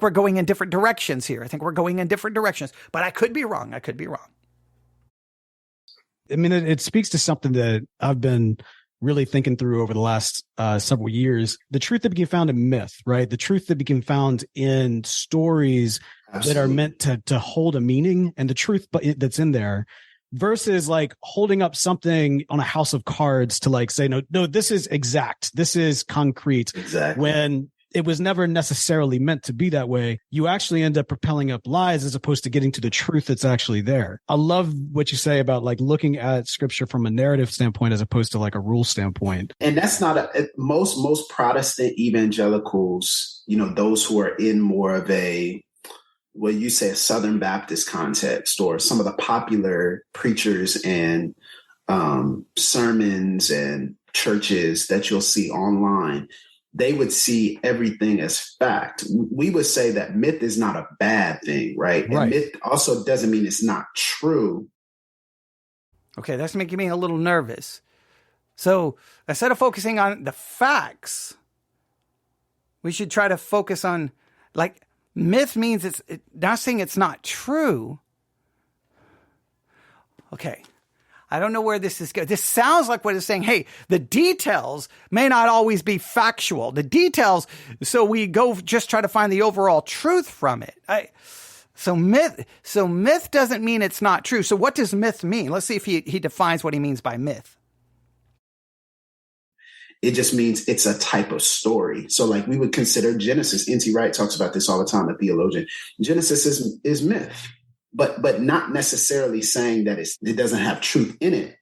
going in different directions here. I think we're going in different directions, but I could be wrong. I mean, it speaks to something that I've been really thinking through over the last several years. The truth that became found in myth, right? The truth that became found in stories Absolutely. That are meant to hold a meaning, and the truth that's in there, versus like holding up something on a house of cards to like say, no, this is exact. This is concrete. Exactly. When it was never necessarily meant to be that way. You actually end up propelling up lies as opposed to getting to the truth that's actually there. I love what you say about like looking at scripture from a narrative standpoint as opposed to like a rule standpoint. And that's not most Protestant evangelicals, those who are in more of a, what you say, a Southern Baptist context, or some of the popular preachers and sermons and churches that you'll see online, they would see everything as fact. We would say that myth is not a bad thing, right? And myth also doesn't mean it's not true. Okay, that's making me a little nervous. So instead of focusing on the facts, We should try to focus on, like, myth means it's not saying it's not true. Okay. I don't know where this is going. This sounds like what it's saying. Hey, the details may not always be factual. The details, so we go just try to find the overall truth from it. So myth doesn't mean it's not true. So what does myth mean? Let's see if he defines what he means by myth. It just means it's a type of story. So like we would consider Genesis. N.T. Wright talks about this all the time, a theologian. Genesis is myth, but not necessarily saying that it doesn't have truth in it.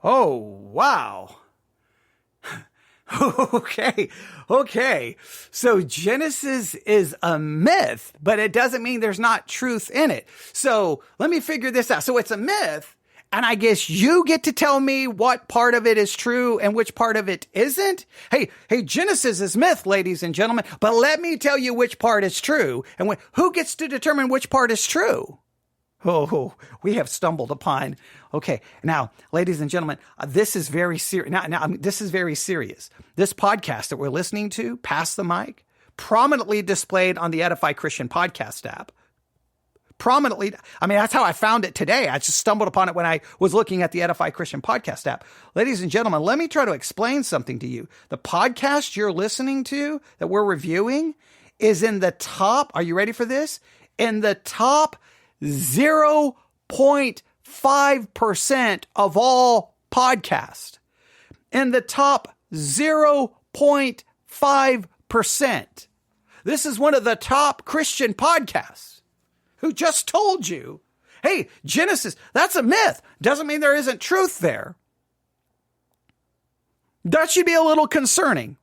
Oh, wow. Okay. So Genesis is a myth, but it doesn't mean there's not truth in it. So let me figure this out. So it's a myth. And I guess you get to tell me what part of it is true and which part of it isn't. Hey, Genesis is myth, ladies and gentlemen, but let me tell you which part is true. And who gets to determine which part is true? Oh, we have stumbled upon. Okay. Now, ladies and gentlemen, this is very serious. Now, this is very serious. This podcast that we're listening to, Pass the Mic, prominently displayed on the Edify Christian podcast app. Prominently, that's how I found it today. I just stumbled upon it when I was looking at the Edify Christian podcast app. Ladies and gentlemen, let me try to explain something to you. The podcast you're listening to that we're reviewing is in the top, are you ready for this? In the top 0.5% of all podcasts. In the top 0.5%. This is one of the top Christian podcasts. Who just told you, hey, Genesis, that's a myth. Doesn't mean there isn't truth there. That should be a little concerning.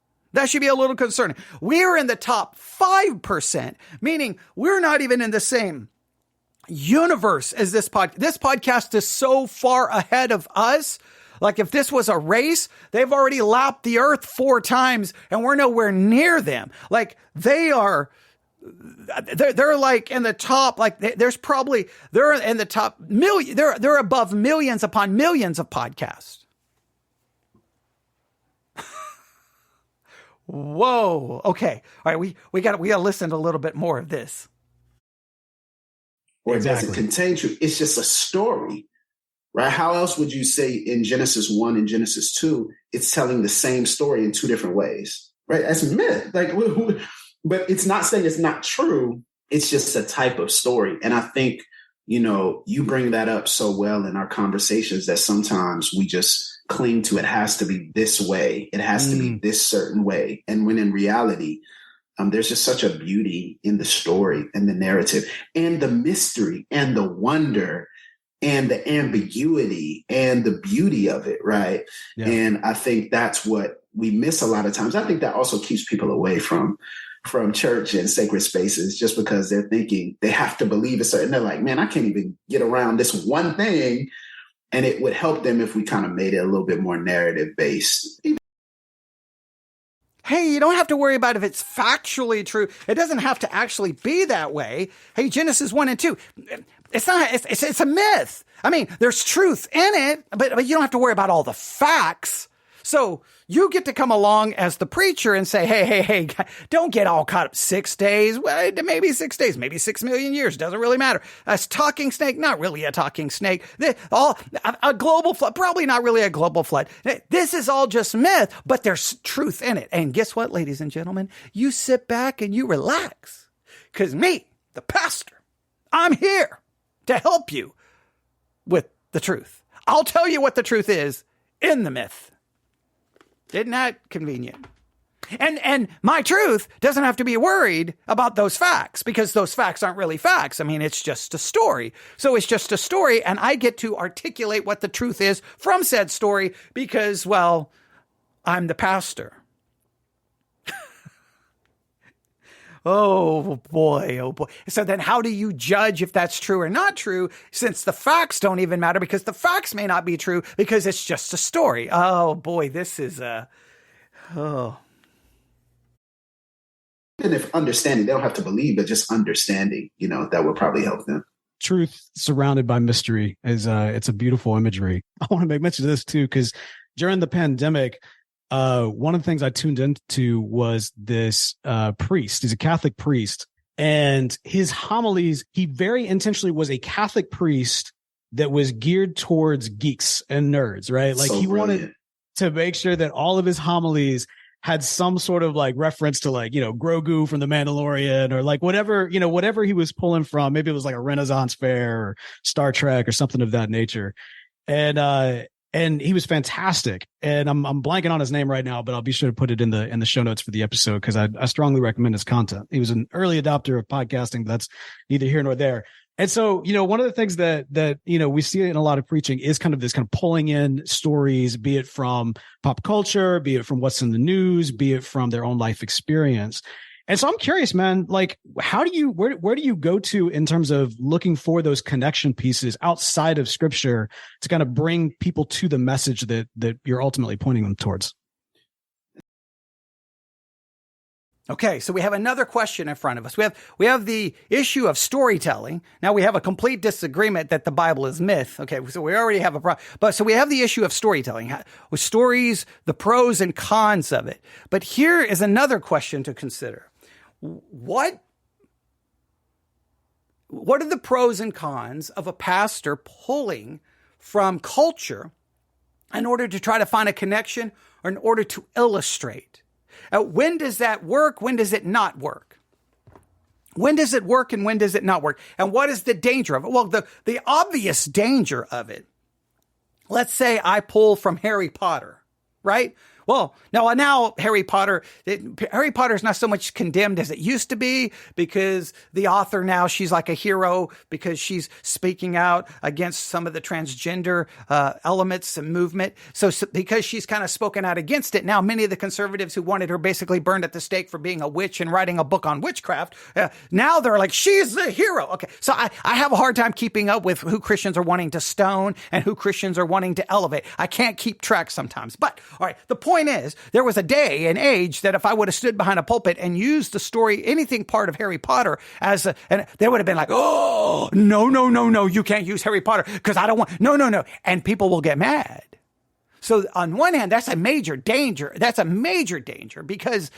We're in the top 5%, meaning we're not even in the same universe as this podcast. This podcast is so far ahead of us. Like if this was a race, they've already lapped the earth 4 times and we're nowhere near them. Like they're like in the top, like they're in the top million, they're above millions upon millions of podcasts. Whoa. Okay. All right. We got to listen to a little bit more of this. Or it doesn't contain truth. It's just a story, right? How else would you say in Genesis 1 and Genesis 2, it's telling the same story in 2 different ways, right? That's myth. But it's not saying it's not true. It's just a type of story. And I think, you bring that up so well in our conversations that sometimes we just cling to it has to be this way. It has to be this certain way. And when in reality, there's just such a beauty in the story and the narrative and the mystery and the wonder and the ambiguity and the beauty of it, right? Yeah. And I think that's what we miss a lot of times. I think that also keeps people away from church and sacred spaces just because they're thinking they have to believe a certain, they're like, man, I can't even get around this one thing. And it would help them if we kind of made it a little bit more narrative based. Hey, you don't have to worry about if it's factually true. It doesn't have to actually be that way. Hey, Genesis 1 and 2, it's a myth. There's truth in it, but you don't have to worry about all the facts. So you get to come along as the preacher and say, hey, don't get all caught up. 6 days, well, maybe 6 days, maybe 6 million years. Doesn't really matter. A talking snake, not really a talking snake. A global flood, probably not really a global flood. This is all just myth, but there's truth in it. And guess what, ladies and gentlemen? You sit back and you relax. Because me, the pastor, I'm here to help you with the truth. I'll tell you what the truth is in the myth. Isn't that convenient? And my truth doesn't have to be worried about those facts because those facts aren't really facts. It's just a story. So it's just a story and I get to articulate what the truth is from said story because, well, I'm the pastor. Oh boy. So then how do you judge if that's true or not true since the facts don't even matter because the facts may not be true because it's just a story. Oh boy, this is And if understanding, they don't have to believe, but just understanding, that would probably help them. Truth surrounded by mystery is it's a beautiful imagery. I want to make mention of this too, because during the pandemic, one of the things I tuned into was this priest. He's a Catholic priest, and his homilies, he very intentionally was a Catholic priest that was geared towards geeks and nerds, right? Like he wanted to make sure that all of his homilies had some sort of like reference to like, Grogu from The Mandalorian or like whatever he was pulling from. Maybe it was like a Renaissance fair or Star Trek or something of that nature. And he was fantastic. And I'm blanking on his name right now, but I'll be sure to put it in the show notes for the episode because I strongly recommend his content. He was an early adopter of podcasting, but that's neither here nor there. And so, one of the things that we see in a lot of preaching is kind of this kind of pulling in stories, be it from pop culture, be it from what's in the news, be it from their own life experience. And so I'm curious, man, like where do you go to in terms of looking for those connection pieces outside of scripture to kind of bring people to the message that you're ultimately pointing them towards? Okay, so we have another question in front of us. We have the issue of storytelling. Now we have a complete disagreement that the Bible is myth. Okay, so we already have a problem. But so we have the issue of storytelling, with stories, the pros and cons of it. But here is another question to consider. What are the pros and cons of a pastor pulling from culture in order to try to find a connection or in order to illustrate? When does that work? When does it not work? When does it work and when does it not work? And what is the danger of it? Well, the obvious danger of it, let's say I pull from Harry Potter, right? Well, now Harry Potter is not so much condemned as it used to be because the author now, she's like a hero because she's speaking out against some of the transgender elements and movement. So because she's kind of spoken out against it, now many of the conservatives who wanted her basically burned at the stake for being a witch and writing a book on witchcraft, now they're like, she's the hero. Okay, so I have a hard time keeping up with who Christians are wanting to stone and who Christians are wanting to elevate. I can't keep track sometimes. But, all right, the point is, there was a day and age that if I would have stood behind a pulpit and used the story, anything part of Harry Potter and they would have been like, oh, no, you can't use Harry Potter because I don't want, no. And people will get mad. So on one hand, that's a major danger. That's a major danger because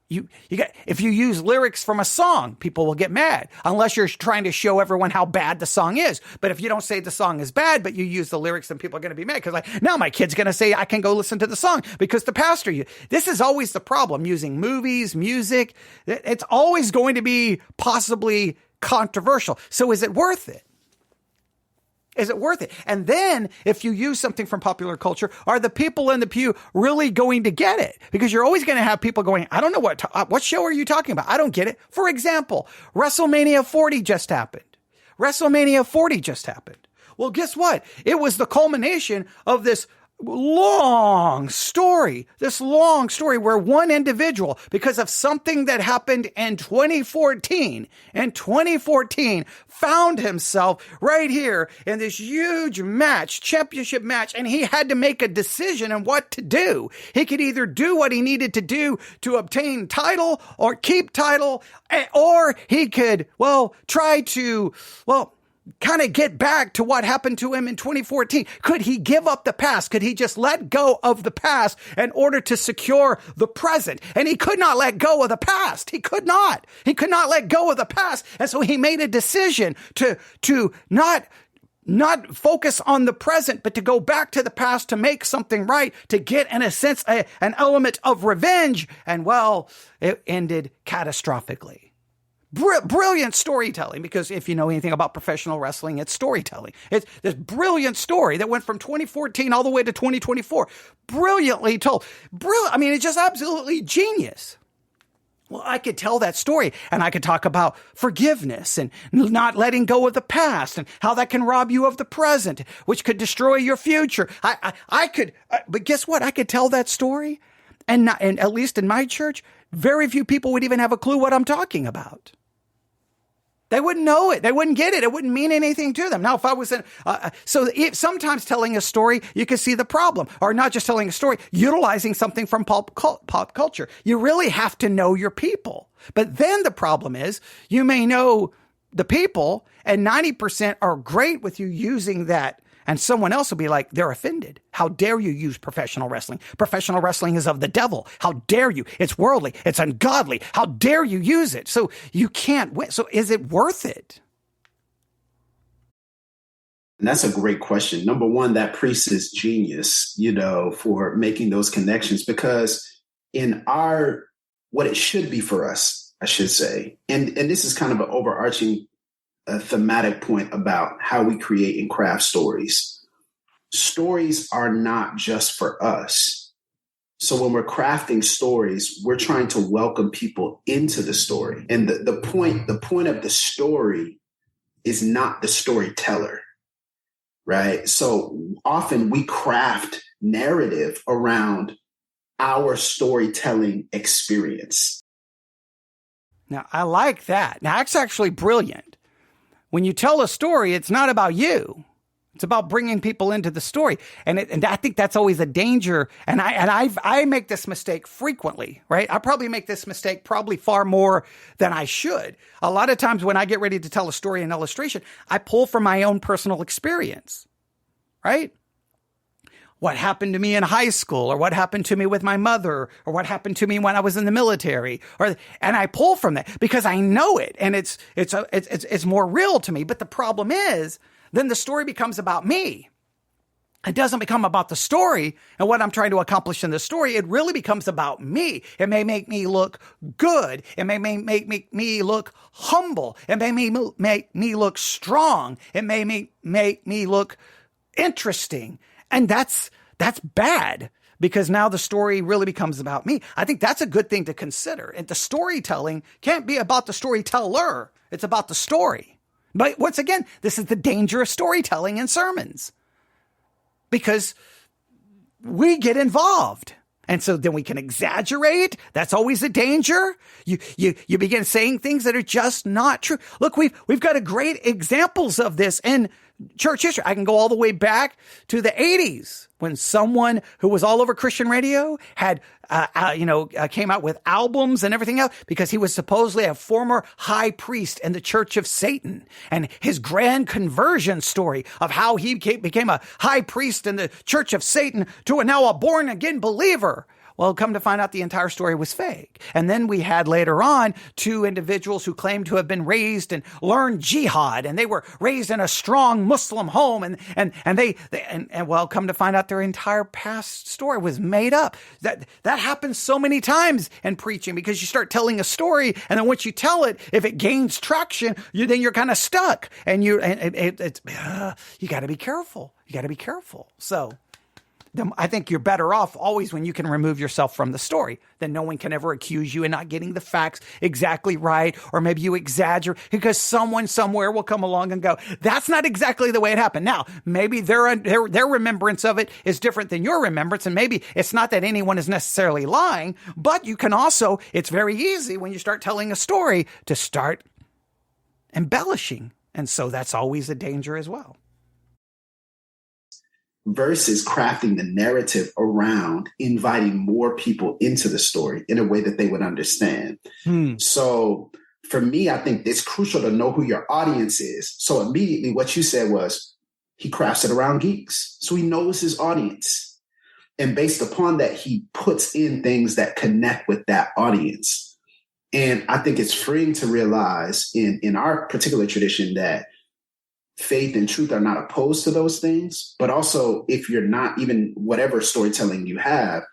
if you use lyrics from a song, people will get mad unless you're trying to show everyone how bad the song is. But if you don't say the song is bad, but you use the lyrics, then people are going to be mad because now my kid's going to say I can go listen to the song because the pastor, this is always the problem using movies, music. It's always going to be possibly controversial. So is it worth it? Is it worth it? And then if you use something from popular culture, are the people in the pew really going to get it? Because you're always going to have people going, I don't know what show are you talking about? I don't get it. For example, WrestleMania 40 just happened. Well, guess what? It was the culmination of this long story where one individual, because of something that happened in 2014, found himself right here in this huge championship match, and he had to make a decision on what to do. He could either do what he needed to do to obtain title or keep title, or he could, try to, kind of get back to what happened to him in 2014. Could he give up the past? Could he just let go of the past in order to secure the present? And he could not let go of the past. He could not let go of the past. And so he made a decision to not focus on the present, but to go back to the past to make something right, to get, in a sense, an element of revenge. And it ended catastrophically. Brilliant storytelling, because if you know anything about professional wrestling, it's storytelling. It's this brilliant story that went from 2014 all the way to 2024. Brilliantly told. It's just absolutely genius. Well, I could tell that story and I could talk about forgiveness and not letting go of the past and how that can rob you of the present, which could destroy your future. But guess what? I could tell that story and at least in my church, very few people would even have a clue what I'm talking about. They wouldn't know it. They wouldn't get it. It wouldn't mean anything to them. Now, if I was sometimes telling a story, you can see the problem, or not just telling a story, utilizing something from pop culture. You really have to know your people. But then the problem is you may know the people and 90% are great with you using that And someone else will be like, they're offended. How dare you use professional wrestling? Professional wrestling is of the devil. How dare you? It's worldly. It's ungodly. How dare you use it? So you can't win. So is it worth it? And that's a great question. Number one, that priest is genius, for making those connections, because in what it should be for us, I should say, and this is kind of an overarching thematic point about how we create and craft stories. Stories are not just for us. So when we're crafting stories, we're trying to welcome people into the story. And the point of the story is not the storyteller, right? So often we craft narrative around our storytelling experience. Now, I like that. Now, that's actually brilliant. When you tell a story, it's not about you. It's about bringing people into the story. And I think that's always a danger. And I make this mistake frequently, right? I probably make this mistake probably far more than I should. A lot of times when I get ready to tell a story and illustration, I pull from my own personal experience, right? What happened to me in high school, or what happened to me with my mother, or what happened to me when I was in the military, and I pull from that because I know it, and it's more real to me. But the problem is, then the story becomes about me. It doesn't become about the story and what I'm trying to accomplish in the story. It really becomes about me. It may make me look good. It may make me look humble. It may make me look strong. It may make me look interesting. And that's bad, because now the story really becomes about me. I think that's a good thing to consider. And the storytelling can't be about the storyteller. It's about the story. But once again, this is the danger of storytelling in sermons, because we get involved. And so then we can exaggerate. That's always a danger. You begin saying things that are just not true. Look, we've got a great examples of this in church history. I can go all the way back to the 80s when someone who was all over Christian radio had, came out with albums and everything else, because he was supposedly a former high priest in the Church of Satan, and his grand conversion story of how he became a high priest in the Church of Satan to now a born again believer. Well, come to find out the entire story was fake. And then we had later on two individuals who claimed to have been raised and learned jihad, and they were raised in a strong Muslim home, and come to find out their entire past story was made up. That happens so many times in preaching, because you start telling a story, and then once you tell it, if it gains traction, then you're kind of stuck, and you got to be careful. You got to be careful. So I think you're better off always when you can remove yourself from the story. Then no one can ever accuse you of not getting the facts exactly right, or maybe you exaggerate, because someone somewhere will come along and go, that's not exactly the way it happened. Now, maybe their remembrance of it is different than your remembrance, and maybe it's not that anyone is necessarily lying, but you can also, it's very easy when you start telling a story to start embellishing. And so that's always a danger as well. Versus crafting the narrative around inviting more people into the story in a way that they would understand. So for me, I think it's crucial to know who your audience is. So immediately what you said was, he crafts it around geeks. So he knows his audience. And based upon that, he puts in things that connect with that audience. And I think it's freeing to realize in our particular tradition that faith and truth are not opposed to those things, but also if you're not, even whatever storytelling you have,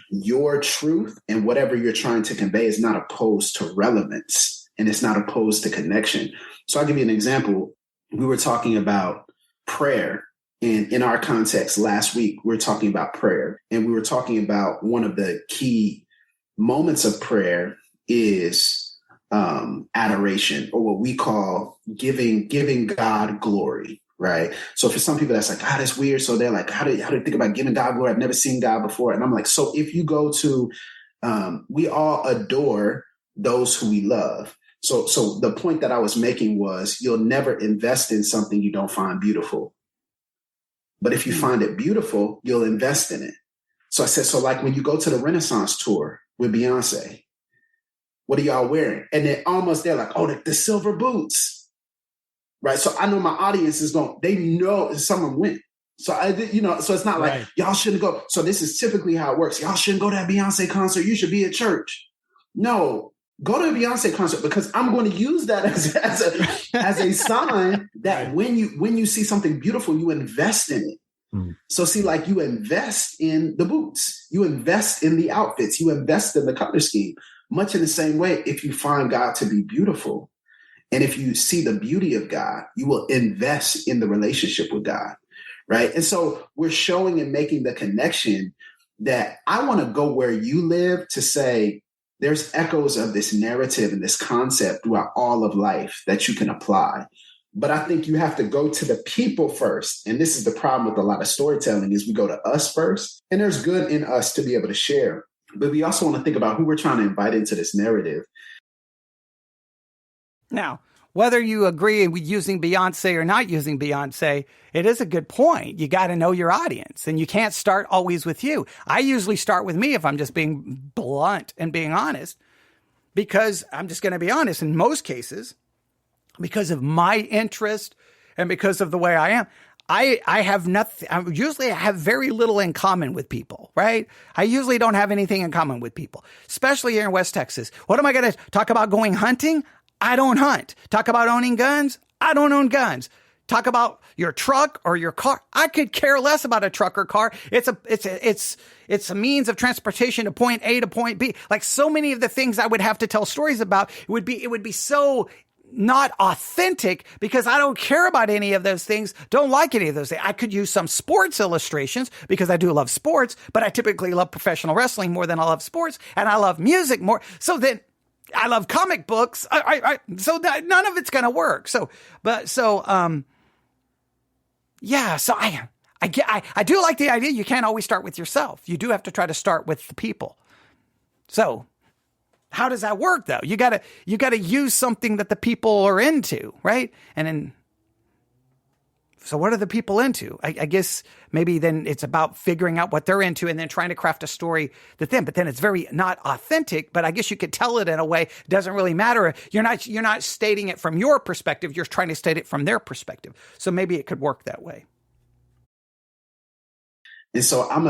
your truth and whatever you're trying to convey is not opposed to relevance, and it's not opposed to connection. So I'll give you an example. We were talking about prayer, and in our context last week, we were talking about prayer, and we were talking about one of the key moments of prayer is adoration, or what we call giving God glory, right? So for some people, that's like, God, that's weird. So they're like, how do you think about giving God glory? I've never seen God before. And I'm like, so if you go to, we all adore those who we love. So the point that I was making was, you'll never invest in something you don't find beautiful. But if you find it beautiful, you'll invest in it. So I said, so like when you go to the Renaissance tour with Beyonce, what are y'all wearing? And they're like, oh, the silver boots. right? So I know my audience they know someone went. So so it's not like y'all shouldn't go. So this is typically how it works. Y'all shouldn't go to that Beyonce concert. You should be at church. No, go to a Beyonce concert, because I'm going to use that as a sign that when you see something beautiful, you invest in it. So see, like, you invest in the boots, you invest in the outfits, you invest in the color scheme. Much in the same way, if you find God to be beautiful, and if you see the beauty of God, you will invest in the relationship with God, right? And so we're showing and making the connection that I want to go where you live to say there's echoes of this narrative and this concept throughout all of life that you can apply. But I think you have to go to the people first. And this is the problem with a lot of storytelling, is we go to us first. And there's good in us to be able to share. But we also want to think about who we're trying to invite into this narrative. Now, whether you agree with using Beyonce or not using Beyonce, it is a good point. You got to know your audience, and you can't start always with you. I usually start with me if I'm just being blunt and being honest, because I'm just going to be honest in most cases. Because of my interest and because of the way I am, I have nothing. I usually have very little in common with people, right? I usually don't have anything in common with people, especially here in West Texas. What am I going to talk about? Going hunting? I don't hunt. Talk about owning guns? I don't own guns. Talk about your truck or your car? I could care less about a truck or car. It's a means of transportation to point A to point B. Like, so many of the things I would have to tell stories about, it would be so not authentic, because I don't care about any of those things, don't like any of those things. I could use some sports illustrations because I do love sports, but I typically love professional wrestling more than I love sports, and I love music more. So then I love comic books. So that none of it's going to work. So I do like the idea. You can't always start with yourself. You do have to try to start with the people. So how does that work, though? You gotta use something that the people are into, right? And then, so what are the people into? I guess maybe then it's about figuring out what they're into and then trying to craft a story but then it's very not authentic, but I guess you could tell it in a way. It doesn't really matter. You're not stating it from your perspective. You're trying to state it from their perspective. So maybe it could work that way. And so I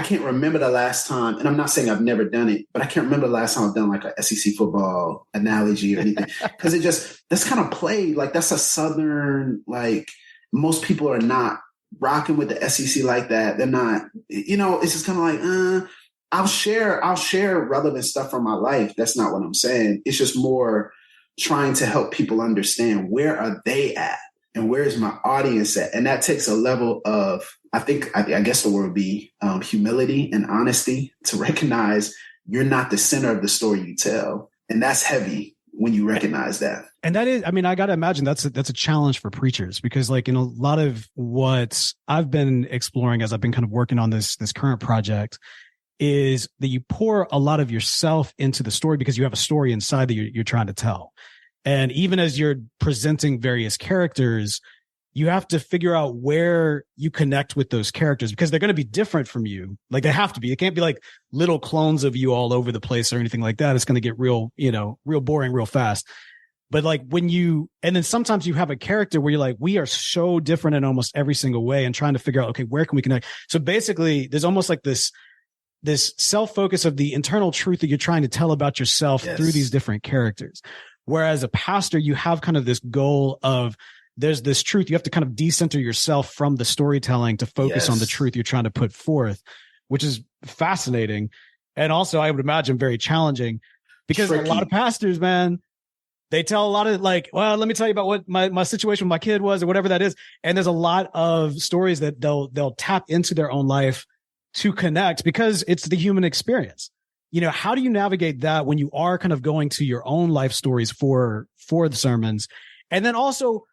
can't remember the last time, and I'm not saying I've never done it, but I can't remember the last time I've done like a SEC football analogy or anything. Because that's kind of played, like, that's a Southern, like, most people are not rocking with the SEC like that. They're not, it's just kind of like, I'll share relevant stuff from my life. That's not what I'm saying. It's just more trying to help people understand, where are they at and where is my audience at? And that takes a level of, I guess the word would be humility and honesty, to recognize you're not the center of the story you tell. And that's heavy when you recognize that. And that is, I got to imagine that's a challenge for preachers, because, like, in a lot of what I've been exploring as I've been kind of working on this current project, is that you pour a lot of yourself into the story because you have a story inside that you're trying to tell. And even as you're presenting various characters, you have to figure out where you connect with those characters, because they're going to be different from you. Like, they have to be. It can't be like little clones of you all over the place or anything like that. It's going to get real boring real fast. But like, and then sometimes you have a character where you're like, we are so different in almost every single way, and trying to figure out, okay, where can we connect? So basically there's almost like this self-focus of the internal truth that you're trying to tell about yourself through these different characters. Whereas a pastor, you have kind of this goal of, there's this truth. You have to kind of decenter yourself from the storytelling to focus on the truth you're trying to put forth, which is fascinating. And also, I would imagine, very challenging, because a lot of pastors, man, they tell a lot of, like, well, let me tell you about what my situation with my kid was, or whatever that is. And there's a lot of stories that they'll tap into their own life to connect, because it's the human experience. How do you navigate that when you are kind of going to your own life stories for the sermons? And then also,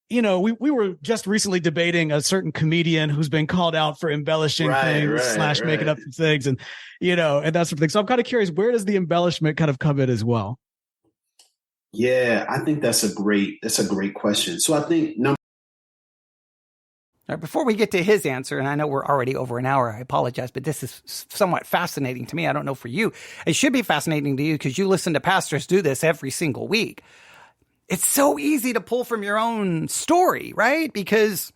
we were just recently debating a certain comedian who's been called out for embellishing things / making up things, and and that sort of thing. So I'm kind of curious, where does the embellishment kind of come in as well? Yeah, I think that's a great question. So I think before we get to his answer, and I know we're already over an hour, I apologize, but this is somewhat fascinating to me. I don't know for you. It should be fascinating to you because you listen to pastors do this every single week. it's so easy to pull from your own story, right? Because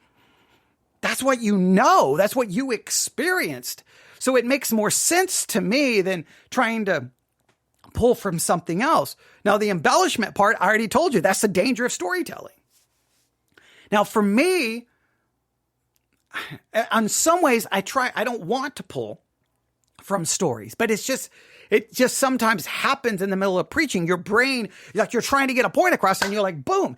that's what you know. That's what you experienced. So it makes more sense to me than trying to pull from something else. Now, the embellishment part, I already told you, that's the danger of storytelling. Now, for me, in some ways, I don't want to pull from stories, but it just sometimes happens in the middle of preaching. Your brain, like you're trying to get a point across and you're like, boom,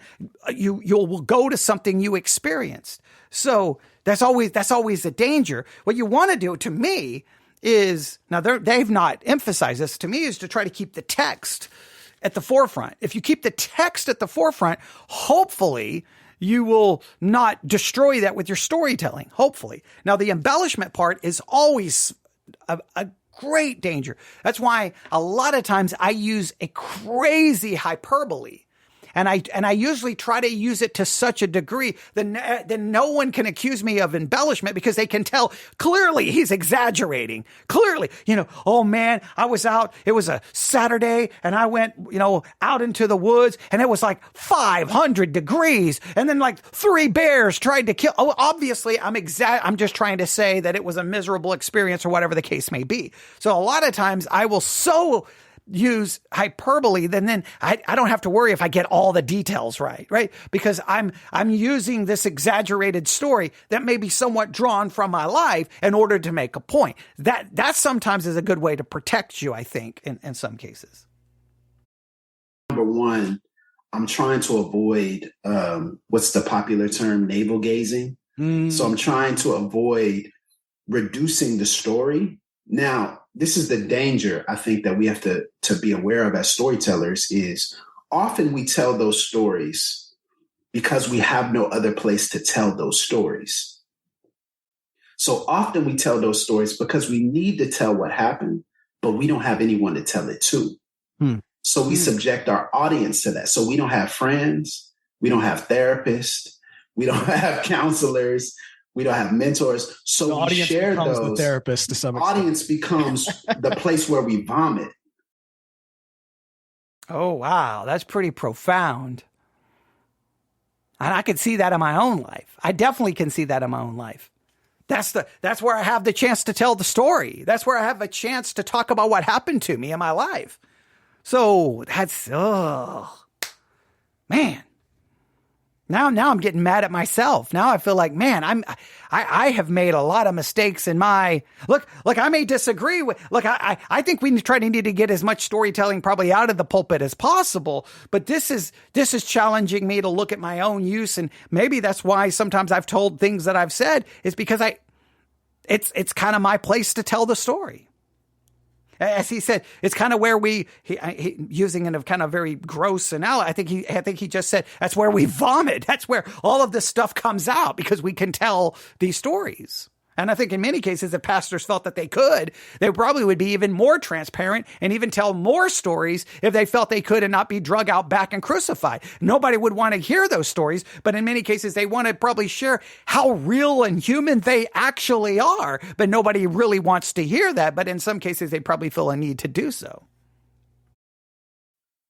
you'll go to something you experienced. So that's always a danger. What you want to do, to me, is, now they've not emphasized this, to me, is to try to keep the text at the forefront. If you keep the text at the forefront, hopefully you will not destroy that with your storytelling, hopefully. Now, the embellishment part is always a great danger. That's why a lot of times I use a crazy hyperbole. And I usually try to use it to such a degree that no one can accuse me of embellishment, because they can tell clearly he's exaggerating. Clearly, oh man, I was out. It was a Saturday and I went, out into the woods and it was like 500 degrees. And then like 3 bears tried to kill. Oh, obviously I'm just trying to say that it was a miserable experience or whatever the case may be. So a lot of times I will use hyperbole, then I don't have to worry if I get all the details right? Because I'm using this exaggerated story that may be somewhat drawn from my life in order to make a point. That sometimes is a good way to protect you, I think, in some cases. Number one, I'm trying to avoid what's the popular term, navel gazing. So I'm trying to avoid reducing the story. Now, this is the danger, I think, that we have to be aware of as storytellers, is often we tell those stories because we have no other place to tell those stories. So often we tell those stories because we need to tell what happened, but we don't have anyone to tell it to. So we subject our audience to that. So we don't have friends, we don't have therapists, we don't have counselors, we don't have mentors. So the we share those. The therapist to some extent. Audience becomes the place where we vomit. Oh, wow. That's pretty profound. And I can see that in my own life. I definitely can see that in my own life. That's where I have the chance to tell the story. That's where I have a chance to talk about what happened to me in my life. So that's, man. Now I'm getting mad at myself. Now I feel like, man, I have made a lot of mistakes in my look. I may disagree with. I think we need to get as much storytelling probably out of the pulpit as possible. But this is challenging me to look at my own use, and maybe that's why sometimes I've told things that I've said is because it's kind of my place to tell the story. As he said, it's kind of where he using in a kind of very gross analogy. I think he just said that's where we vomit. That's where all of this stuff comes out, because we can tell these stories. And I think in many cases, if pastors felt that they could, they probably would be even more transparent and even tell more stories if they felt they could and not be drug out back and crucified. Nobody would want to hear those stories, but in many cases, they want to probably share how real and human they actually are, but nobody really wants to hear that. But in some cases, they probably feel a need to do so.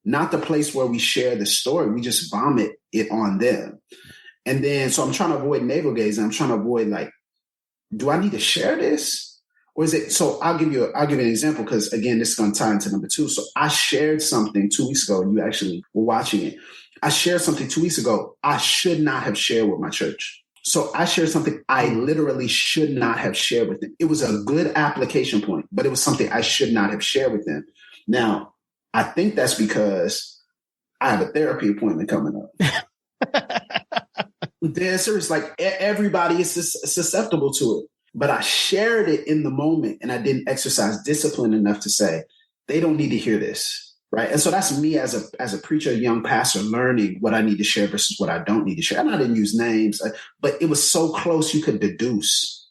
Not the place where we share the story. We just vomit it on them. And then, so I'm trying to avoid navel gazing. I'm trying to avoid do I need to share this? Or is it, so I'll give you an example, because again, this is going to tie into number 2. So I shared something 2 weeks ago. You actually were watching it. I shared something 2 weeks ago I should not have shared with my church. So I shared something I literally should not have shared with them. It was a good application point, but it was something I should not have shared with them. Now, I think that's because I have a therapy appointment coming up. The answer is everybody is susceptible to it. But I shared it in the moment, and I didn't exercise discipline enough to say, they don't need to hear this, right? And so that's me as a preacher, a young pastor, learning what I need to share versus what I don't need to share. And I didn't use names, but it was so close you could deduce.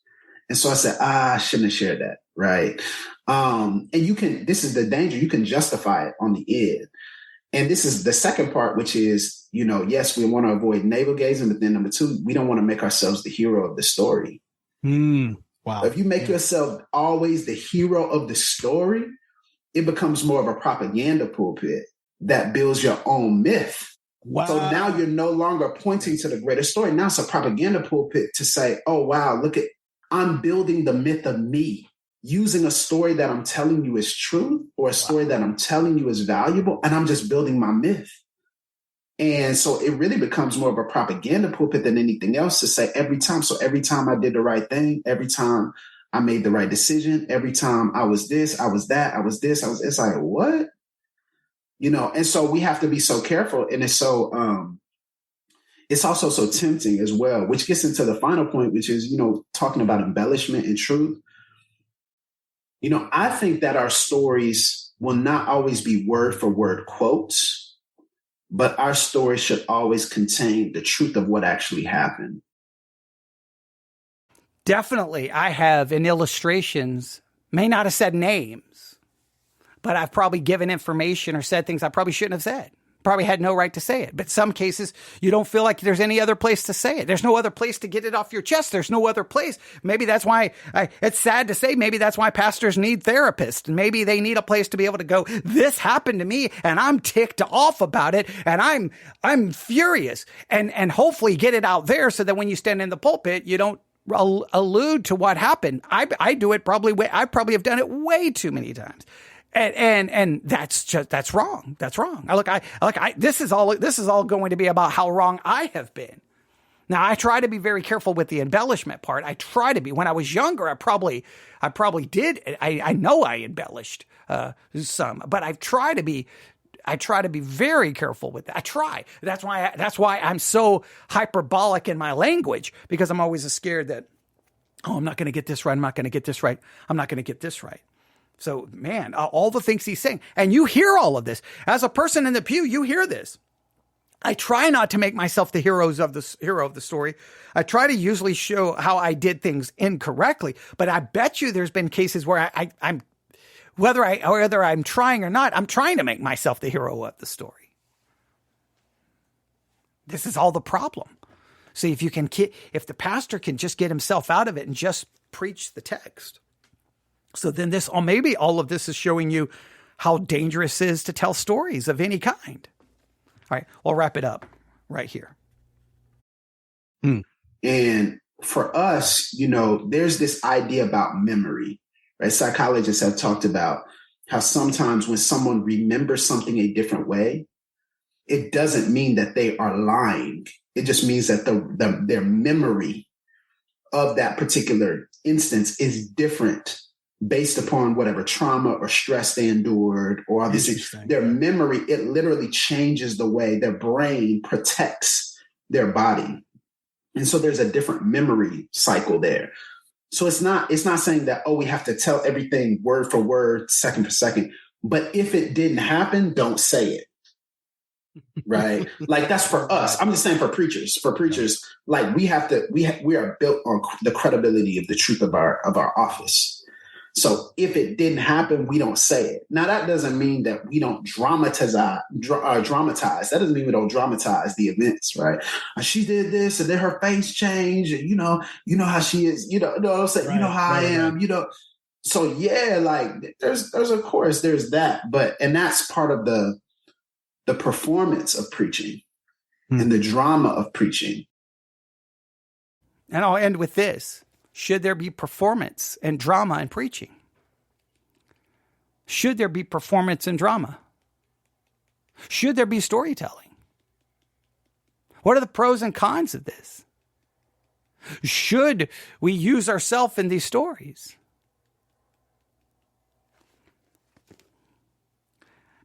And so I said, I shouldn't have shared that, right? And this is the danger, you can justify it on the end. And this is the second part, which is, yes, we want to avoid navel gazing, but then number 2, we don't want to make ourselves the hero of the story. Wow. If you make yourself always the hero of the story, it becomes more of a propaganda pulpit that builds your own myth. Wow. So now you're no longer pointing to the greater story. Now it's a propaganda pulpit to say, oh, wow, look at, I'm building the myth of me, using a story that I'm telling you is true or a story that I'm telling you is valuable, and I'm just building my myth. And so it really becomes more of a propaganda pulpit than anything else to say every time. So every time I did the right thing, every time I made the right decision, every time I was this, I was that, I was this, it's like, what? And so we have to be so careful. And it's so, it's also so tempting as well, which gets into the final point, which is, talking about embellishment and truth. I think that our stories will not always be word for word quotes, but our story should always contain the truth of what actually happened. Definitely, I have in illustrations, may not have said names, but I've probably given information or said things I probably shouldn't have said. Probably had no right to say it. But some cases, you don't feel like there's any other place to say it. There's no other place to get it off your chest. There's no other place. Maybe that's why, it's sad to say, maybe that's why pastors need therapists. And maybe they need a place to be able to go, this happened to me and I'm ticked off about it and I'm furious. And hopefully get it out there so that when you stand in the pulpit, you don't allude to what happened. I do it I probably have done it way too many times. And that's wrong. That's wrong. This is all going to be about how wrong I have been. Now, I try to be very careful with the embellishment part. I try to be. When I was younger, I probably did. I know I embellished some, but I try to be very careful with that. I try. That's why I'm so hyperbolic in my language, because I'm always scared that, I'm not going to get this right. I'm not going to get this right. I'm not going to get this right. So, man, all the things he's saying, and you hear all of this as a person in the pew, you hear this. I try not to make myself the hero of the story. I try to usually show how I did things incorrectly, but I bet you there's been cases where I'm whether I'm trying or not, I'm trying to make myself the hero of the story. This is all the problem. See, if the pastor can just get himself out of it and just preach the text. So then maybe all of this is showing you how dangerous it is to tell stories of any kind. All right, we'll wrap it up right here. And for us, there's this idea about memory, right? Psychologists have talked about how sometimes when someone remembers something a different way, it doesn't mean that they are lying. It just means that their memory of that particular instance is different based upon whatever trauma or stress they endured, or obviously their memory, it literally changes the way their brain protects their body. And so there's a different memory cycle there. So it's not saying that, we have to tell everything word for word, second for second. But if it didn't happen, don't say it. Right? Like that's for us. I'm just saying for preachers, like we are built on the credibility of the truth of our office. So if it didn't happen, we don't say it. Now, that doesn't mean that we don't dramatize. That doesn't mean we don't dramatize the events, right? She did this and then her face changed. And, you know how she is, what I'm saying? Right, how I am, So yeah, like there's of course there's that, and that's part of the performance of preaching and the drama of preaching. And I'll end with this. Should there be performance and drama in preaching? Should there be performance and drama? Should there be storytelling? What are the pros and cons of this? Should we use ourselves in these stories?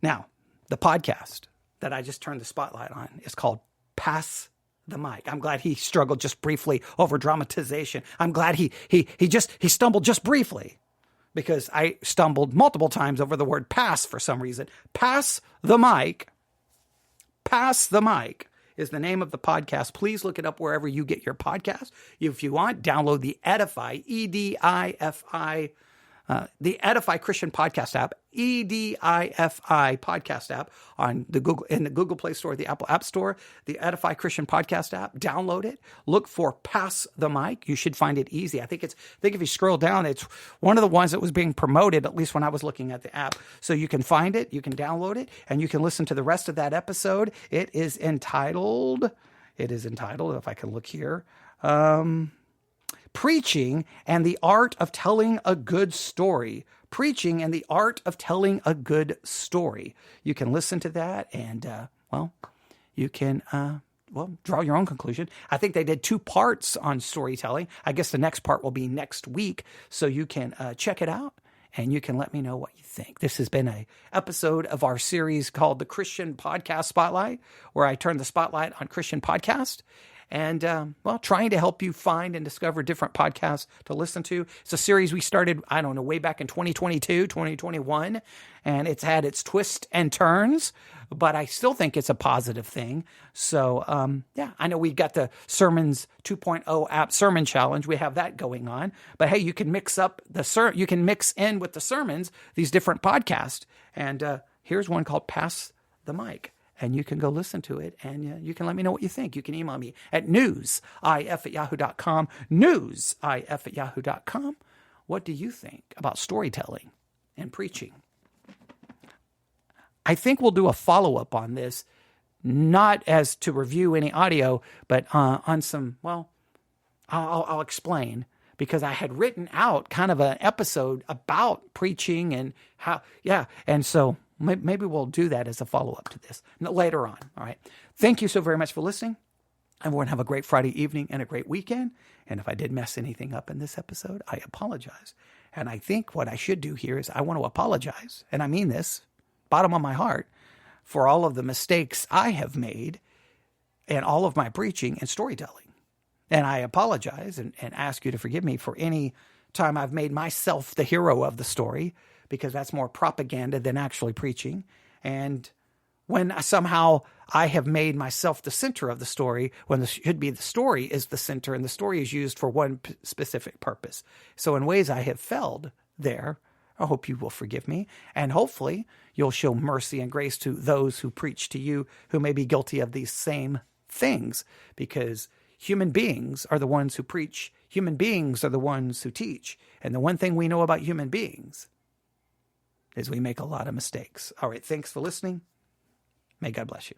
Now, the podcast that I just turned the spotlight on is called Pass the Mic. I'm glad he struggled just briefly over dramatization. I'm glad he stumbled just briefly, because I stumbled multiple times over the word pass for some reason. Pass the Mic. Pass the Mic is the name of the podcast. Please look it up wherever you get your podcast. If you want, download the Edify, EDIFI the Edify Christian Podcast app, EDIFI Podcast app in the Google Play Store, the Apple App Store, the Edify Christian Podcast app. Download it. Look for Pass the Mic. You should find it easy. I think if you scroll down, it's one of the ones that was being promoted, at least when I was looking at the app. So you can find it, you can download it, and you can listen to the rest of that episode. It is entitled, if I can look here, Preaching and the Art of Telling a Good Story. Preaching and the Art of Telling a Good Story. You can listen to that and, you can, draw your own conclusion. I think they did 2 parts on storytelling. I guess the next part will be next week. So you can check it out and you can let me know what you think. This has been an episode of our series called the Christian Podcast Spotlight, where I turn the spotlight on Christian podcasts. And, trying to help you find and discover different podcasts to listen to. It's a series we started, way back in 2022, 2021, and it's had its twists and turns, but I still think it's a positive thing. So, I know we've got the Sermons 2.0 app sermon challenge. We have that going on, but hey, you can mix in with the sermons, these different podcasts. And, here's one called Pass the Mic. And you can go listen to it, and you can let me know what you think. You can email me at newsif@yahoo.com, newsif@yahoo.com. What do you think about storytelling and preaching? I think we'll do a follow-up on this, not as to review any audio, but on some, I'll explain, because I had written out kind of an episode about preaching and how, and so maybe we'll do that as a follow-up to this later on. All right. Thank you so very much for listening. Everyone have a great Friday evening and a great weekend. And if I did mess anything up in this episode, I apologize. And I think what I should do here is I want to apologize, and I mean this, bottom of my heart, for all of the mistakes I have made in all of my preaching and storytelling. And I apologize and ask you to forgive me for any time I've made myself the hero of the story, because that's more propaganda than actually preaching. And when somehow I have made myself the center of the story, when the story is the center, and the story is used for one specific purpose. So in ways I have failed there, I hope you will forgive me. And hopefully you'll show mercy and grace to those who preach to you who may be guilty of these same things, because human beings are the ones who preach. Human beings are the ones who teach. And the one thing we know about human beings is we make a lot of mistakes. All right, thanks for listening. May God bless you.